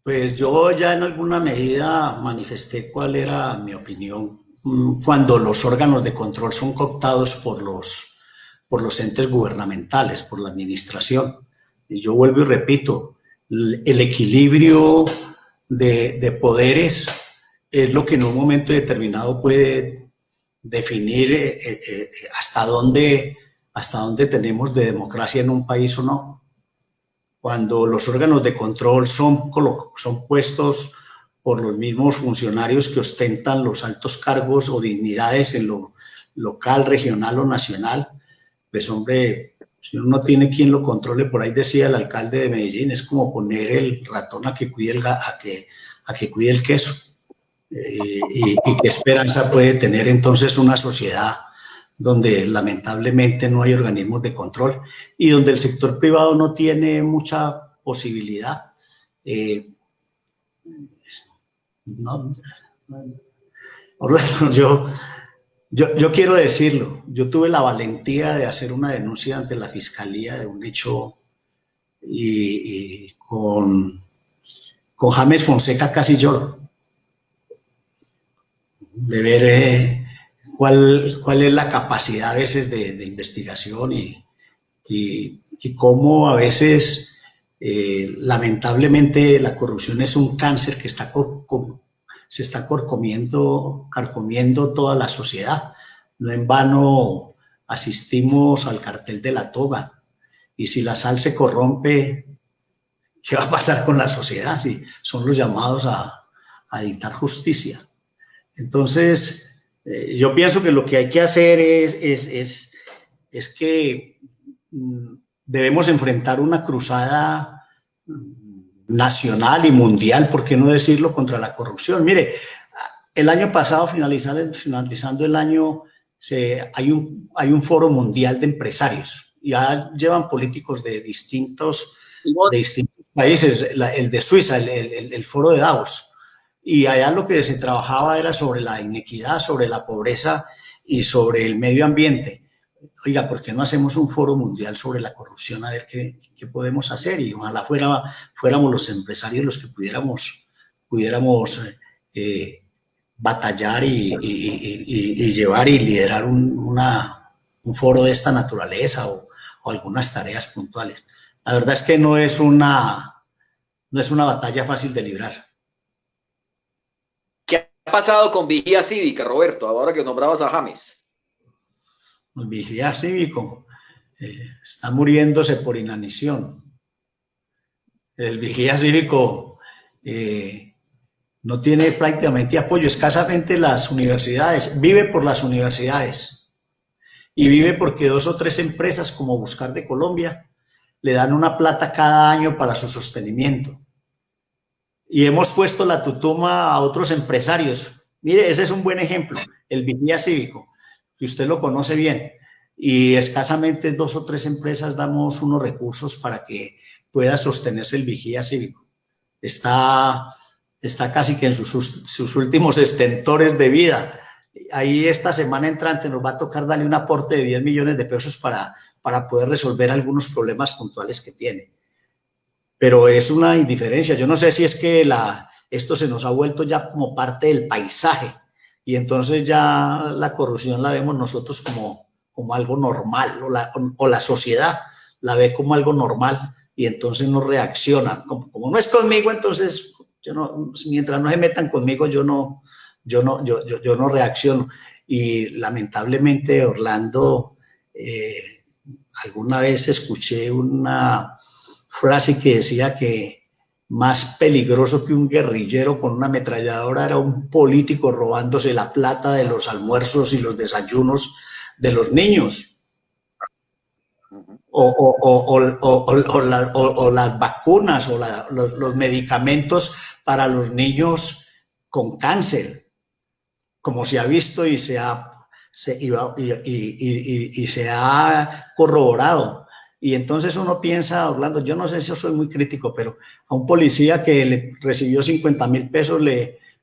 Pues yo ya en alguna medida manifesté cuál era mi opinión cuando los órganos de control son cooptados por los entes gubernamentales, por la administración. Y yo vuelvo y repito, el equilibrio de poderes es lo que en un momento determinado puede definir hasta dónde tenemos de democracia en un país o no. Cuando los órganos de control son puestos por los mismos funcionarios que ostentan los altos cargos o dignidades en lo local, regional o nacional, pues hombre, si uno no tiene quien lo controle, por ahí decía el alcalde de Medellín, es como poner el ratón a que cuide el queso. Y qué esperanza puede tener entonces una sociedad donde lamentablemente no hay organismos de control y donde el sector privado no tiene mucha posibilidad. Yo quiero decirlo, yo tuve la valentía de hacer una denuncia ante la fiscalía de un hecho y con James Fonseca casi lloro, de ver cuál es la capacidad a veces de investigación y cómo a veces lamentablemente la corrupción es un cáncer que se está carcomiendo toda la sociedad. No en vano asistimos al cartel de la toga, y si la sal se corrompe, ¿qué va a pasar con la sociedad? Si son los llamados a dictar justicia. Entonces, yo pienso que lo que hay que hacer es que debemos enfrentar una cruzada nacional y mundial, ¿por qué no decirlo?, contra la corrupción. Mire, el año pasado, finalizando el año, hay un foro mundial de empresarios. Ya llevan políticos de distintos países, el de Suiza, el foro de Davos. Y allá lo que se trabajaba era sobre la inequidad, sobre la pobreza y sobre el medio ambiente. Oiga, ¿por qué no hacemos un foro mundial sobre la corrupción? A ver qué podemos hacer, y ojalá fuéramos los empresarios los que pudiéramos batallar y llevar y liderar un foro de esta naturaleza o algunas tareas puntuales. La verdad es que no es una batalla fácil de librar. ¿Qué ha pasado con Vigía Cívica, Roberto, ahora que nombrabas a James? El vigía cívico está muriéndose por inanición. El vigía cívico no tiene prácticamente apoyo, escasamente las universidades, vive por las universidades y vive porque 2 o 3 empresas como Buscar de Colombia le dan una plata cada año para su sostenimiento. Y hemos puesto la tutuma a otros empresarios. Mire, ese es un buen ejemplo, el vigía cívico, que usted lo conoce bien, y escasamente 2 o 3 empresas damos unos recursos para que pueda sostenerse el vigía cívico. Está casi que en sus últimos estentores de vida. Ahí esta semana entrante nos va a tocar darle un aporte de 10 millones de pesos para poder resolver algunos problemas puntuales que tiene. Pero es una indiferencia. Yo no sé si es que esto se nos ha vuelto ya como parte del paisaje, y entonces ya la corrupción la vemos nosotros como algo normal, o la sociedad la ve como algo normal, y entonces no reacciona. Como no es conmigo, entonces mientras no se metan conmigo, yo no reacciono. Y lamentablemente, Orlando, alguna vez escuché una frase que decía que más peligroso que un guerrillero con una ametralladora era un político robándose la plata de los almuerzos y los desayunos de los niños. O las vacunas o los medicamentos para los niños con cáncer, como se ha visto y se ha corroborado. Y entonces uno piensa, Orlando, yo no sé si yo soy muy crítico, pero a un policía que le recibió 50.000 pesos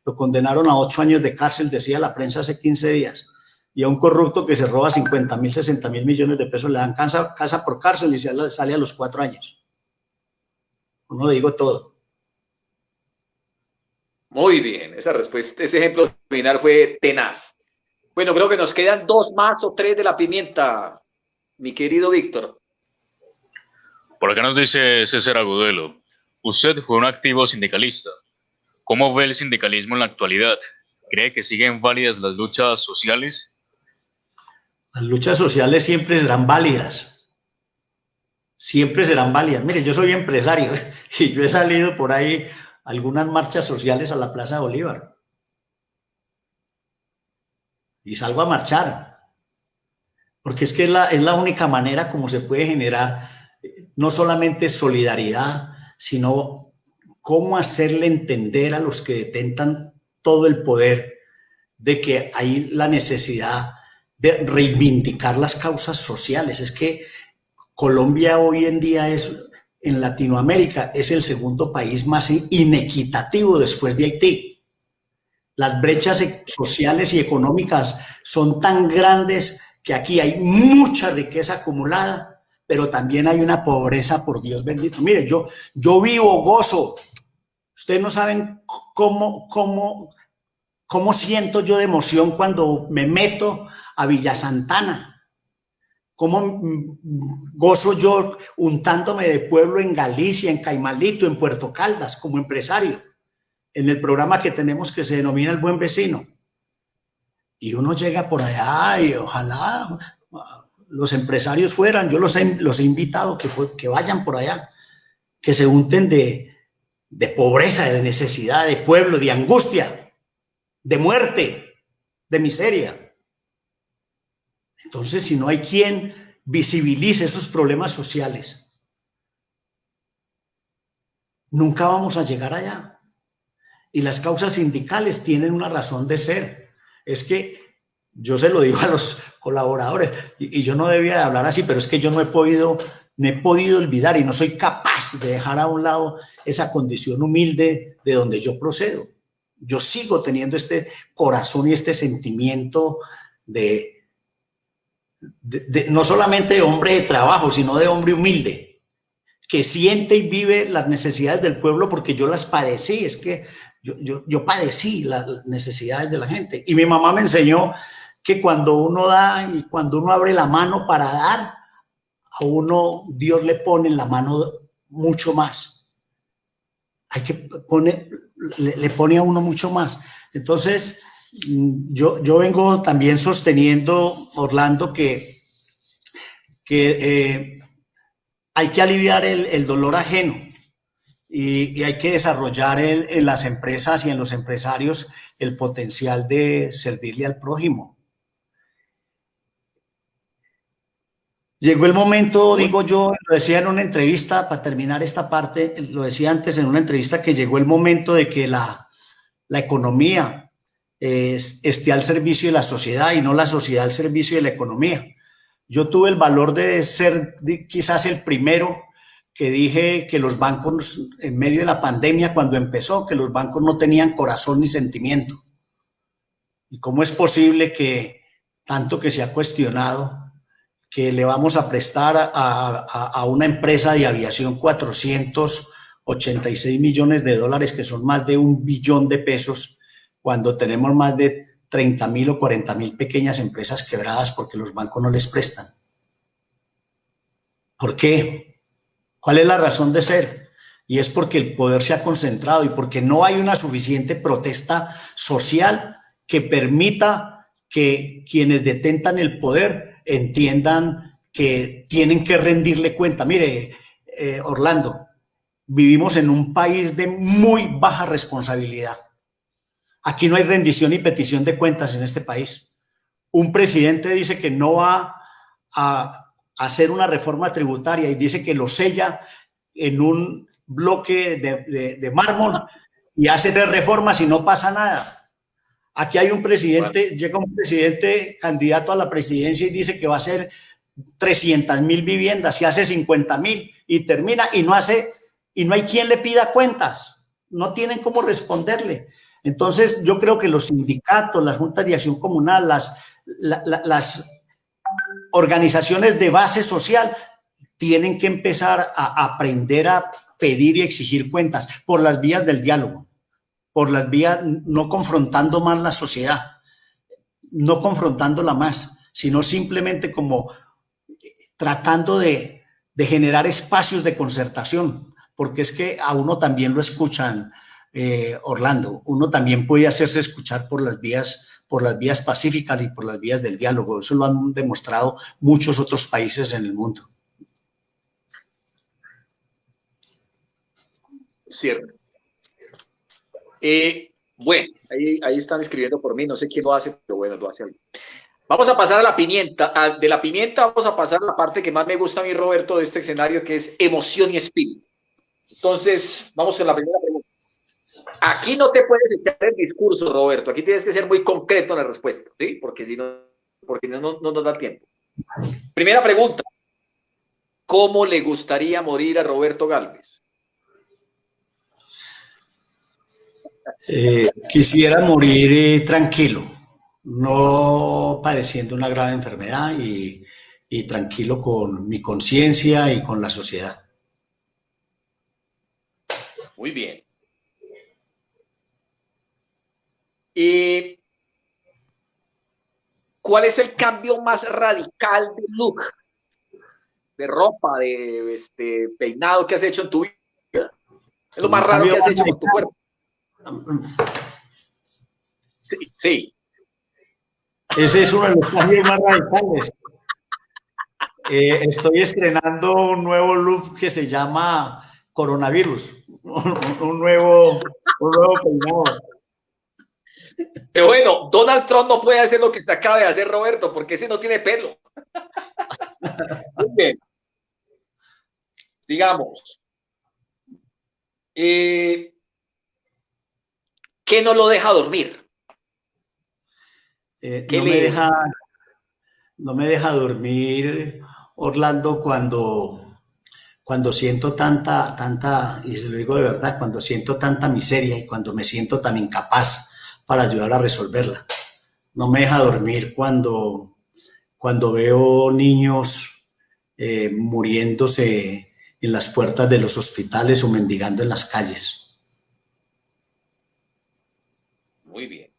lo condenaron a 8 años de cárcel, decía la prensa hace 15 días. Y a un corrupto que se roba 50.000, 60.000 millones de pesos le dan casa por cárcel y sale a los 4 años. No le digo todo. Muy bien, esa respuesta, ese ejemplo final fue tenaz. Bueno, creo que nos quedan 2 más o 3 de la pimienta, mi querido Víctor. Por acá nos dice César Agudelo, usted fue un activo sindicalista. ¿Cómo ve el sindicalismo en la actualidad? ¿Cree que siguen válidas las luchas sociales? Las luchas sociales siempre serán válidas. Siempre serán válidas. Mire, yo soy empresario y yo he salido por ahí a algunas marchas sociales a la Plaza de Bolívar. Y salgo a marchar. Porque es que es la única manera como se puede generar no solamente solidaridad, sino cómo hacerle entender a los que detentan todo el poder de que hay la necesidad de reivindicar las causas sociales. Es que Colombia hoy en día en Latinoamérica, es el segundo país más inequitativo después de Haití. Las brechas sociales y económicas son tan grandes que aquí hay mucha riqueza acumulada, pero también hay una pobreza, por Dios bendito. Mire, yo vivo, gozo. Ustedes no saben cómo siento yo de emoción cuando me meto a Villa Santana. Cómo gozo yo untándome de pueblo en Galicia, en Caimalito, en Puerto Caldas, como empresario, en el programa que tenemos que se denomina El Buen Vecino. Y uno llega por allá y ojalá los empresarios fueran, yo los he invitado que vayan por allá, que se unten de pobreza, de necesidad, de pueblo, de angustia, de muerte, de miseria. Entonces, si no hay quien visibilice esos problemas sociales, nunca vamos a llegar allá. Y las causas sindicales tienen una razón de ser. Es que yo se lo digo a los colaboradores, y yo no debía de hablar así, pero es que yo no he podido olvidar y no soy capaz de dejar a un lado esa condición humilde de donde yo procedo. Yo sigo teniendo este corazón y este sentimiento de no solamente de hombre de trabajo, sino de hombre humilde, que siente y vive las necesidades del pueblo porque yo las padecí. Es que yo padecí las necesidades de la gente. Y mi mamá me enseñó que cuando uno da y cuando uno abre la mano para dar, a uno Dios le pone en la mano mucho más. Hay que le pone a uno mucho más. Entonces, yo vengo también sosteniendo, Orlando, que hay que aliviar el dolor ajeno y hay que desarrollar en las empresas y en los empresarios el potencial de servirle al prójimo. Llegó el momento, digo yo, lo decía en una entrevista, para terminar esta parte, lo decía antes en una entrevista, que llegó el momento de que la economía esté al servicio de la sociedad y no la sociedad al servicio de la economía. Yo tuve el valor de ser quizás el primero que dije que los bancos, en medio de la pandemia, cuando empezó, que los bancos no tenían corazón ni sentimiento. ¿Y cómo es posible que, tanto que se ha cuestionado, que le vamos a prestar a una empresa de aviación 486 millones de dólares, que son más de 1 billón de pesos, cuando tenemos más de 30.000 o 40.000 pequeñas empresas quebradas porque los bancos no les prestan? ¿Por qué? ¿Cuál es la razón de ser? Y es porque el poder se ha concentrado y porque no hay una suficiente protesta social que permita que quienes detentan el poder entiendan que tienen que rendirle cuenta. Mire, Orlando, vivimos en un país de muy baja responsabilidad. Aquí no hay rendición ni petición de cuentas en este país. Un presidente dice que no va a hacer una reforma tributaria y dice que lo sella en un bloque de mármol y hace 3 reformas y no pasa nada. Aquí hay un presidente, llega un presidente candidato a la presidencia y dice que va a hacer 300.000 viviendas y hace 50.000 y termina y no hace, y no hay quien le pida cuentas, no tienen cómo responderle. Entonces yo creo que los sindicatos, las juntas de acción comunal, las organizaciones de base social tienen que empezar a aprender a pedir y exigir cuentas por las vías del diálogo, por las vías, no confrontando más la sociedad, no confrontándola más, sino simplemente como tratando de generar espacios de concertación, porque es que a uno también lo escuchan, Orlando, uno también puede hacerse escuchar por las vías pacíficas y por las vías del diálogo. Eso lo han demostrado muchos otros países en el mundo. Cierto. Bueno, ahí están escribiendo por mí, no sé quién lo hace, pero bueno, lo hace alguien. Vamos a pasar a la pimienta. De la pimienta vamos a pasar a la parte que más me gusta a mí, Roberto, de este escenario, que es emoción y espíritu. Entonces, vamos con la primera pregunta. Aquí no te puedes echar el discurso, Roberto. Aquí tienes que ser muy concreto en la respuesta, ¿sí? Porque si no, no nos da tiempo. Primera pregunta. ¿Cómo le gustaría morir a Roberto Gálvez? Quisiera morir tranquilo, no padeciendo una grave enfermedad y tranquilo con mi conciencia y con la sociedad. Muy bien. ¿Y cuál es el cambio más radical de look, de ropa, de peinado que has hecho en tu vida? Es lo más raro que has hecho con tu cuerpo. Sí, sí. Ese es uno de los cambios más radicales. Estoy estrenando un nuevo look que se llama coronavirus, un nuevo peinado. Pero bueno, Donald Trump no puede hacer lo que se acaba de hacer Roberto, porque ese no tiene pelo. Muy bien. Sigamos. ¿Qué no lo deja dormir? No me deja dormir, Orlando, cuando siento tanta, y se lo digo de verdad, cuando siento tanta miseria y cuando me siento tan incapaz para ayudar a resolverla. No me deja dormir cuando veo niños muriéndose en las puertas de los hospitales o mendigando en las calles. Muy bien.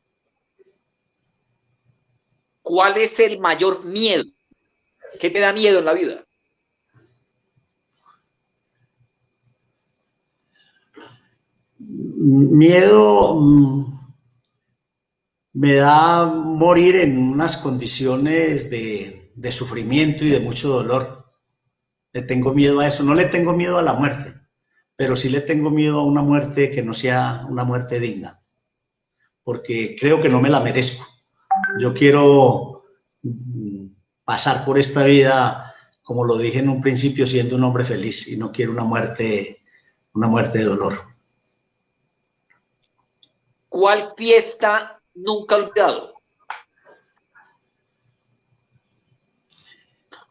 ¿Cuál es el mayor miedo? ¿Qué te da miedo en la vida? Miedo me da morir en unas condiciones de sufrimiento y de mucho dolor. Le tengo miedo a eso. No le tengo miedo a la muerte, pero sí le tengo miedo a una muerte que no sea una muerte digna, porque creo que no me la merezco. Yo quiero pasar por esta vida, como lo dije en un principio, siendo un hombre feliz, y no quiero una muerte de dolor. ¿Cuál fiesta nunca olvidado?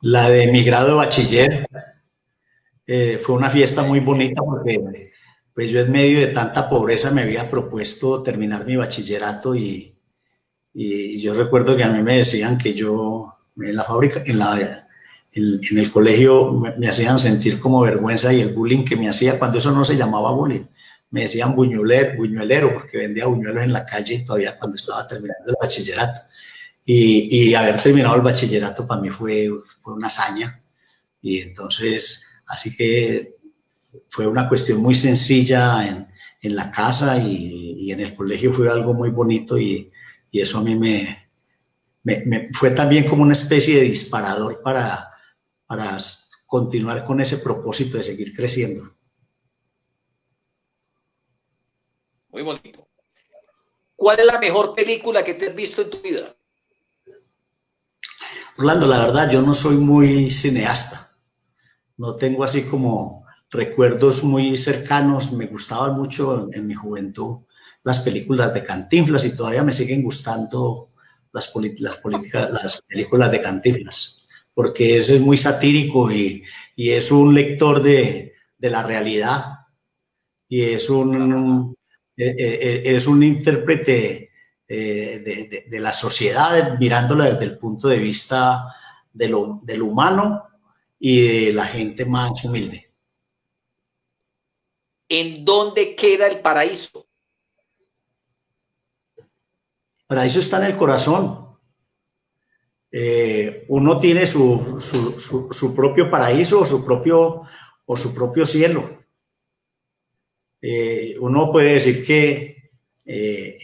La de mi grado de bachiller. Fue una fiesta muy bonita porque pues yo en medio de tanta pobreza me había propuesto terminar mi bachillerato y yo recuerdo que a mí me decían que yo en la fábrica, en el colegio me hacían sentir como vergüenza, y el bullying que me hacía, cuando eso no se llamaba bullying, me decían buñuelero porque vendía buñuelos en la calle todavía cuando estaba terminando el bachillerato. Y haber terminado el bachillerato para mí fue una hazaña, y entonces así que fue una cuestión muy sencilla en la casa, y en el colegio fue algo muy bonito, y eso a mí me fue también como una especie de disparador para continuar con ese propósito de seguir creciendo. muy bonito. ¿Cuál es la mejor película que te has visto en tu vida? Orlando, la verdad, yo no soy muy cineasta. No tengo así como recuerdos muy cercanos. Me gustaban mucho en mi juventud las películas de Cantinflas y todavía me siguen gustando las películas de Cantinflas, porque ese es muy satírico y es un lector de la realidad y es un intérprete de la sociedad mirándola desde el punto de vista del humano y de la gente más humilde. ¿En dónde queda el paraíso? Paraíso está en el corazón. Uno tiene su propio paraíso o su propio cielo. Uno puede decir que eh,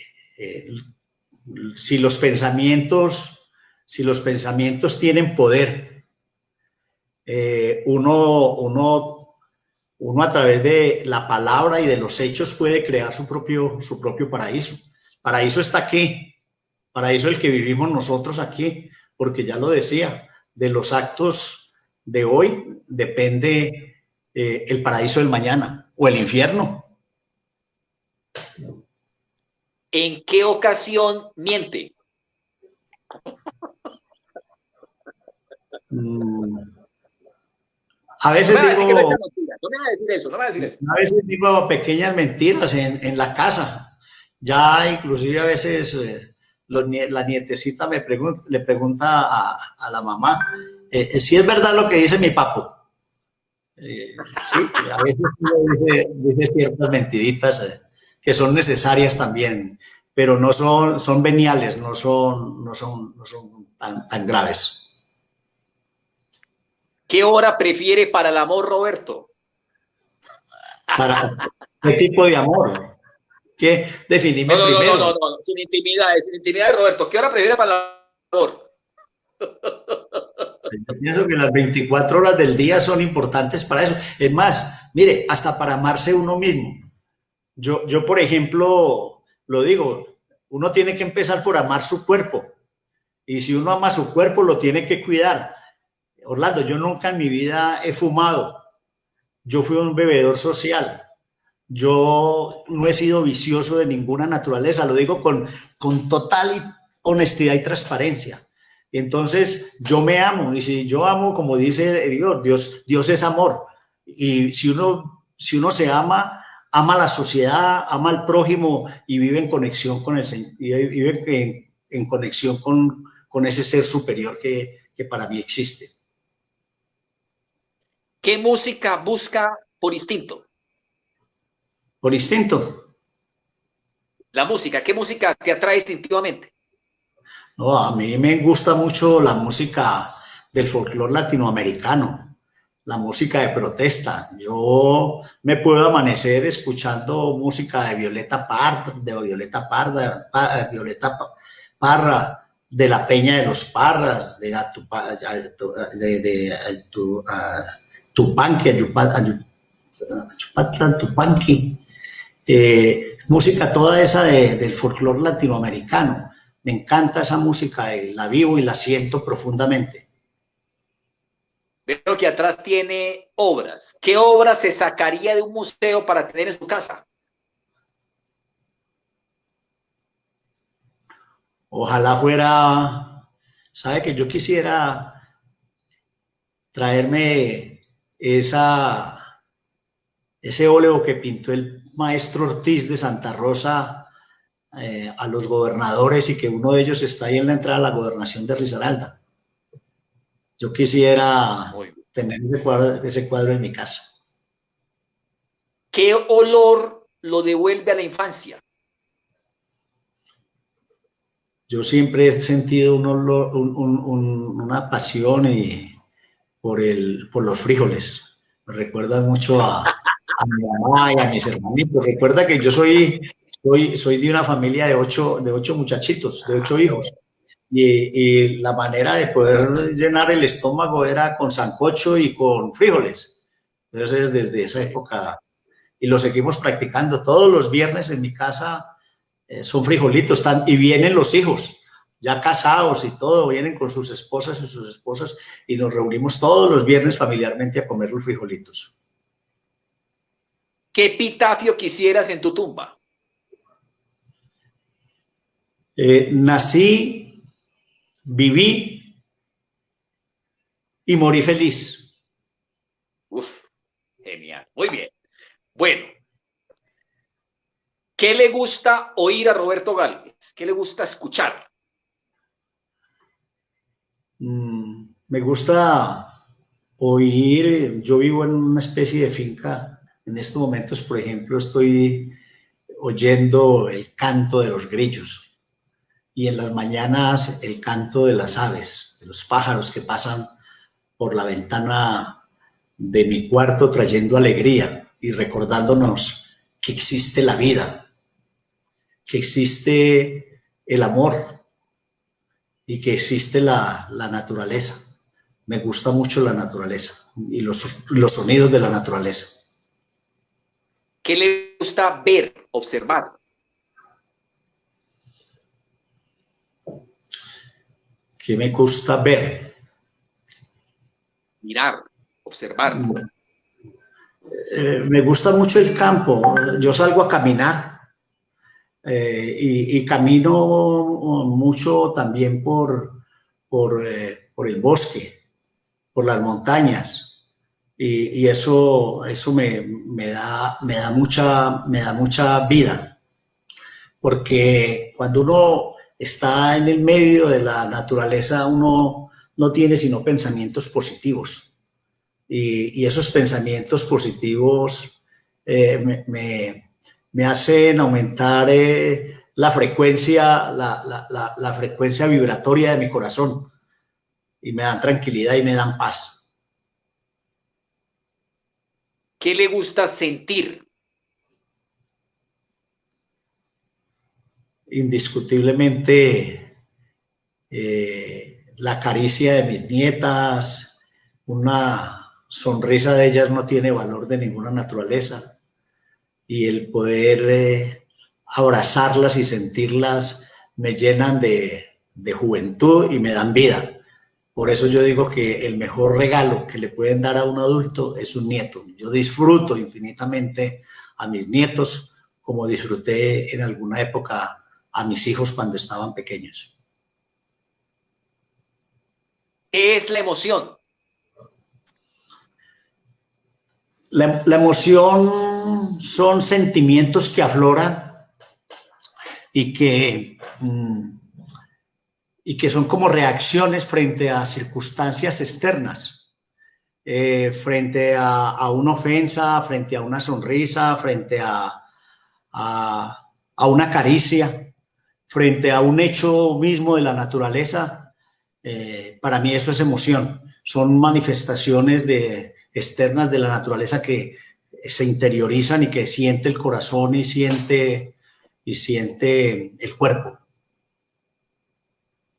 si los pensamientos tienen poder, uno a través de la palabra y de los hechos puede crear su propio paraíso. Paraíso está aquí, paraíso el que vivimos nosotros aquí, porque ya lo decía, de los actos de hoy depende el paraíso del mañana o el infierno. ¿En qué ocasión miente? A veces digo, no me va a decir eso, no me va a decir eso. a veces digo pequeñas mentiras en la casa. Ya inclusive a veces la nietecita le pregunta a la mamá si es verdad lo que dice mi papo. Sí, a veces dice ciertas mentiritas que son necesarias también, pero no son veniales, no son tan graves. ¿Qué hora prefiere para el amor, Roberto? ¿Qué tipo de amor? ¿Qué? Definime primero. No, sin intimidad de Roberto. ¿Qué hora prefiere para el amor? Yo pienso que las 24 horas del día son importantes para eso. Es más, mire, hasta para amarse uno mismo. Yo, por ejemplo, lo digo, uno tiene que empezar por amar su cuerpo. Y si uno ama su cuerpo, lo tiene que cuidar. Orlando, yo nunca en mi vida he fumado. Yo fui un bebedor social. Yo no he sido vicioso de ninguna naturaleza. Lo digo con total honestidad y transparencia. Entonces, yo me amo. Y si yo amo, como dice Dios es amor. Y si uno se ama, ama a la sociedad, ama al prójimo y vive en conexión con el Señor, y vive en conexión con ese ser superior que para mí existe. ¿Qué música busca por instinto? Por instinto. La música, ¿qué música te atrae instintivamente? No, a mí me gusta mucho la música del folclore latinoamericano, la música de protesta. Yo me puedo amanecer escuchando música de Violeta Parra, de la Peña de los Parras, de Tupanqui, Ayupatlan, Tupanqui, música toda esa del folclore latinoamericano. Me encanta esa música, la vivo y la siento profundamente. Veo que atrás tiene obras. ¿Qué obra se sacaría de un museo para tener en su casa? Ojalá fuera, sabe que yo quisiera traerme ese óleo que pintó el maestro Ortiz de Santa Rosa a los gobernadores y que uno de ellos está ahí en la entrada de la gobernación de Risaralda. Yo quisiera tener ese cuadro en mi casa. ¿Qué olor lo devuelve a la infancia? Yo siempre he sentido una pasión por los frijoles. Me recuerda mucho a mi mamá y a mis hermanitos. Recuerda que yo soy de una familia de ocho muchachitos, de 8 hijos. Y la manera de poder llenar el estómago era con sancocho y con frijoles. Entonces, desde esa época y lo seguimos practicando. Todos los viernes en mi casa son frijolitos, y vienen los hijos, ya casados y todo, vienen con sus esposas y sus esposas y nos reunimos todos los viernes familiarmente a comer los frijolitos. ¿Qué epitafio quisieras en tu tumba? Nací, viví y morí feliz. Uf, genial, muy bien. Bueno, ¿qué le gusta oír a Roberto Gálvez? ¿Qué le gusta escuchar? Me gusta oír, yo vivo en una especie de finca, en estos momentos, por ejemplo, estoy oyendo el canto de los grillos y en las mañanas el canto de las aves, de los pájaros que pasan por la ventana de mi cuarto trayendo alegría y recordándonos que existe la vida, que existe el amor y que existe la naturaleza. Me gusta mucho la naturaleza y los sonidos de la naturaleza. ¿Qué le gusta ver, observar? ¿Qué me gusta ver? Mirar, observar. Me gusta mucho el campo. Yo salgo a caminar y camino mucho también por el bosque, por las montañas. Y eso me da mucha vida, porque cuando uno está en el medio de la naturaleza, uno no tiene sino pensamientos positivos. Y esos pensamientos positivos me hacen aumentar la frecuencia vibratoria de mi corazón y me dan tranquilidad y me dan paz. ¿Qué le gusta sentir? Indiscutiblemente la caricia de mis nietas, una sonrisa de ellas no tiene valor de ninguna naturaleza, y el poder abrazarlas y sentirlas me llenan de juventud y me dan vida. Por eso yo digo que el mejor regalo que le pueden dar a un adulto es un nieto. Yo disfruto infinitamente a mis nietos como disfruté en alguna época a mis hijos cuando estaban pequeños. ¿Qué es la emoción? La emoción son sentimientos que afloran y que son como reacciones frente a circunstancias externas, frente a una ofensa, frente a una sonrisa, frente a una caricia, frente a un hecho mismo de la naturaleza. Para mí eso es emoción, son manifestaciones externas de la naturaleza que se interiorizan y que siente el corazón y siente el cuerpo.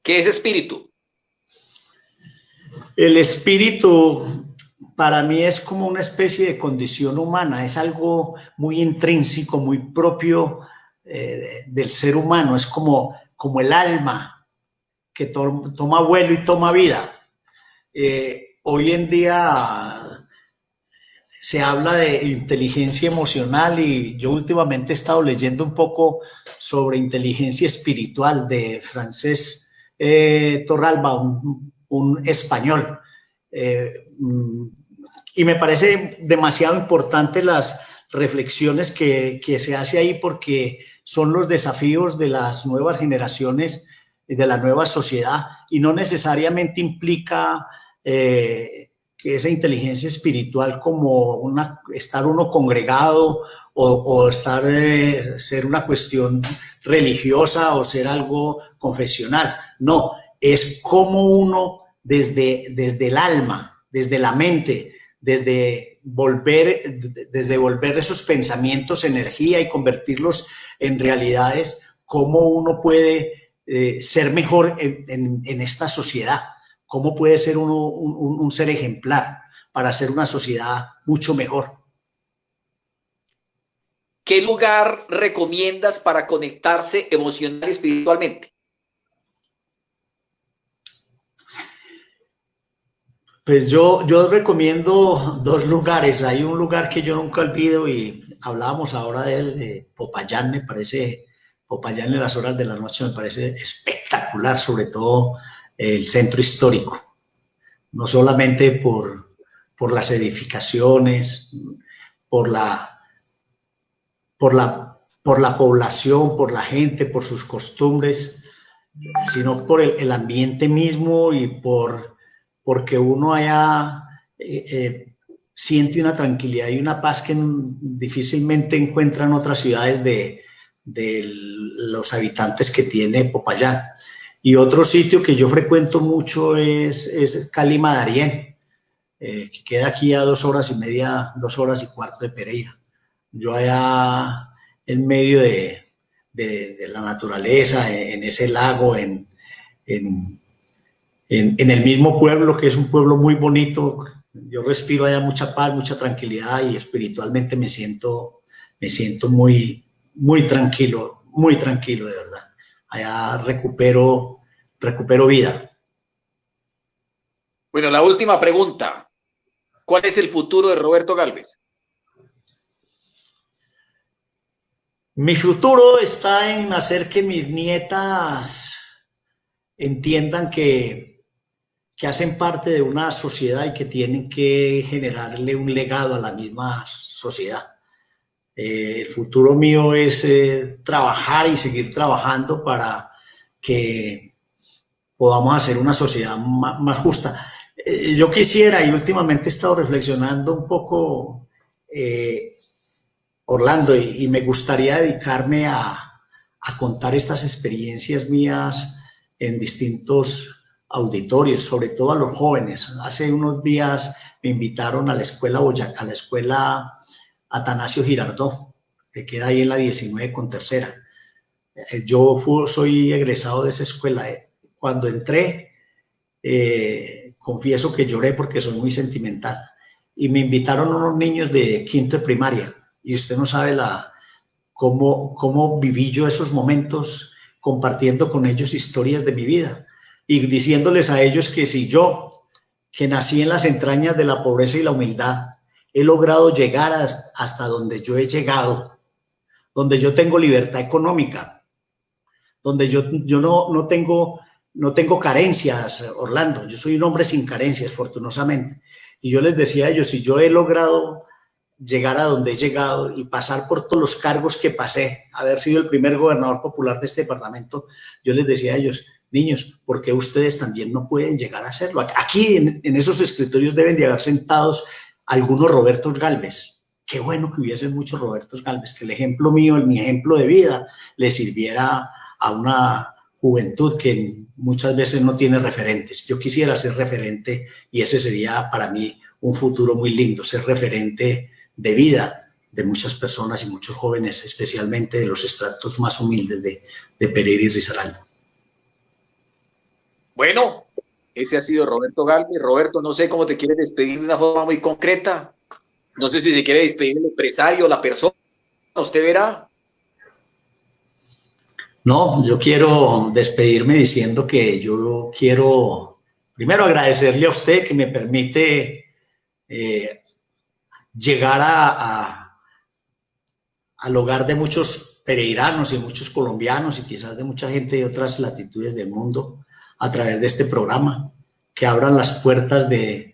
¿Qué es espíritu? El espíritu para mí es como una especie de condición humana, es algo muy intrínseco, muy propio del ser humano, es como el alma que toma vuelo y toma vida. Hoy en día se habla de inteligencia emocional y yo últimamente he estado leyendo un poco sobre inteligencia espiritual de Francesc Torralba, un español. Y me parece demasiado importante las reflexiones que se hace ahí, porque son los desafíos de las nuevas generaciones, de la nueva sociedad, y no necesariamente implica que esa inteligencia espiritual como estar uno congregado o ser una cuestión religiosa o ser algo confesional. No, es como uno desde el alma, desde la mente, desde volver esos pensamientos energía y convertirlos en realidades, cómo uno puede ser mejor en esta sociedad, cómo puede ser uno un ser ejemplar para hacer una sociedad mucho mejor. ¿qué lugar recomiendas para conectarse emocional y espiritualmente? Pues yo recomiendo dos lugares. Hay un lugar que yo nunca olvido y hablábamos ahora de él, de Popayán, me parece, Popayán en las horas de la noche me parece espectacular, sobre todo el centro histórico, no solamente por las edificaciones, por por la población, por la gente, por sus costumbres, sino por el ambiente mismo y porque uno allá siente una tranquilidad y una paz que difícilmente encuentran otras ciudades de los habitantes que tiene Popayán. Y otro sitio que yo frecuento mucho es Cali Madarién, que queda aquí a 2 horas y media, 2 horas y cuarto de Pereira. Yo allá en medio de la naturaleza, en ese lago, en, en el mismo pueblo, que es un pueblo muy bonito. Yo respiro allá mucha paz, mucha tranquilidad y espiritualmente me siento muy tranquilo de verdad. Allá recupero vida. Bueno, la última pregunta. ¿Cuál es el futuro de Roberto Galvez? Mi futuro está en hacer que mis nietas entiendan que hacen parte de una sociedad y que tienen que generarle un legado a la misma sociedad. El futuro mío es trabajar y seguir trabajando para que podamos hacer una sociedad más justa. Yo quisiera, y últimamente he estado reflexionando un poco, Orlando, y me gustaría dedicarme a contar estas experiencias mías en distintos auditorios, sobre todo a los jóvenes. Hace unos días me invitaron a la escuela Boyacá, a la escuela Atanasio Girardot, que queda ahí en la 19 con tercera. Soy egresado de esa escuela. Cuando entré, confieso que lloré porque soy muy sentimental. Y me invitaron unos niños de quinto de primaria. Y usted no sabe cómo viví yo esos momentos compartiendo con ellos historias de mi vida y diciéndoles a ellos que si yo, que nací en las entrañas de la pobreza y la humildad, he logrado llegar hasta donde yo he llegado, donde yo tengo libertad económica, donde yo no tengo carencias, Orlando, yo soy un hombre sin carencias, afortunadamente. Y yo les decía a ellos, si yo he logrado llegar a donde he llegado y pasar por todos los cargos que pasé, haber sido el primer gobernador popular de este departamento, yo les decía a ellos, niños, ¿por qué ustedes también no pueden llegar a hacerlo? Aquí en esos escritorios deben de haber sentados algunos Robertos Galvez. Qué bueno que hubiesen muchos Robertos Galvez, que el ejemplo mío, mi ejemplo de vida, le sirviera a una juventud que muchas veces no tiene referentes. Yo quisiera ser referente y ese sería para mí un futuro muy lindo, ser referente de vida de muchas personas y muchos jóvenes, especialmente de los estratos más humildes de Pereira y Risaralda. Bueno, ese ha sido Roberto Galvez. Roberto, no sé cómo te quieres despedir de una forma muy concreta. No sé si se quiere despedir el empresario, la persona, usted verá. No, yo quiero despedirme diciendo que yo quiero primero agradecerle a usted que me permite llegar al hogar de muchos pereiranos y muchos colombianos y quizás de mucha gente de otras latitudes del mundo a través de este programa, que abran las puertas de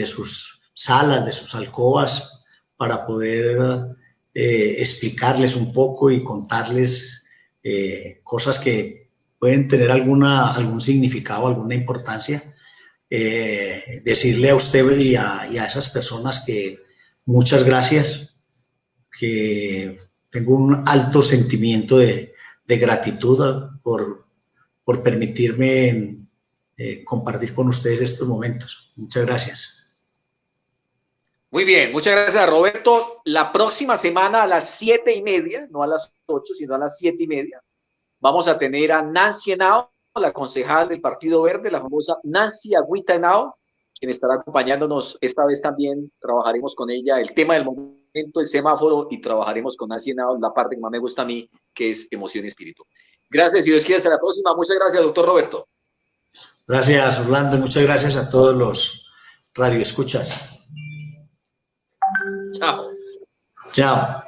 sus salas, de sus alcobas, para poder explicarles un poco y contarles cosas que pueden tener algún significado, alguna importancia. Decirle a usted y a esas personas que muchas gracias, que tengo un alto sentimiento de gratitud por permitirme compartir con ustedes estos momentos. Muchas gracias. Muy bien, muchas gracias, Roberto. La próxima semana a las 7:30, no a las 8, sino a las 7:30, vamos a tener a Nancy Henao, la concejal del Partido Verde, la famosa Nancy Agüita Henao, quien estará acompañándonos. Esta vez también trabajaremos con ella el tema del momento el semáforo y trabajaremos con Hacienda la parte que más me gusta a mí, que es emoción y espíritu. Gracias, si Dios quiere, hasta la próxima. Muchas gracias, doctor Roberto. Gracias, Orlando. Muchas gracias a todos los radioescuchas. Chao. Chao.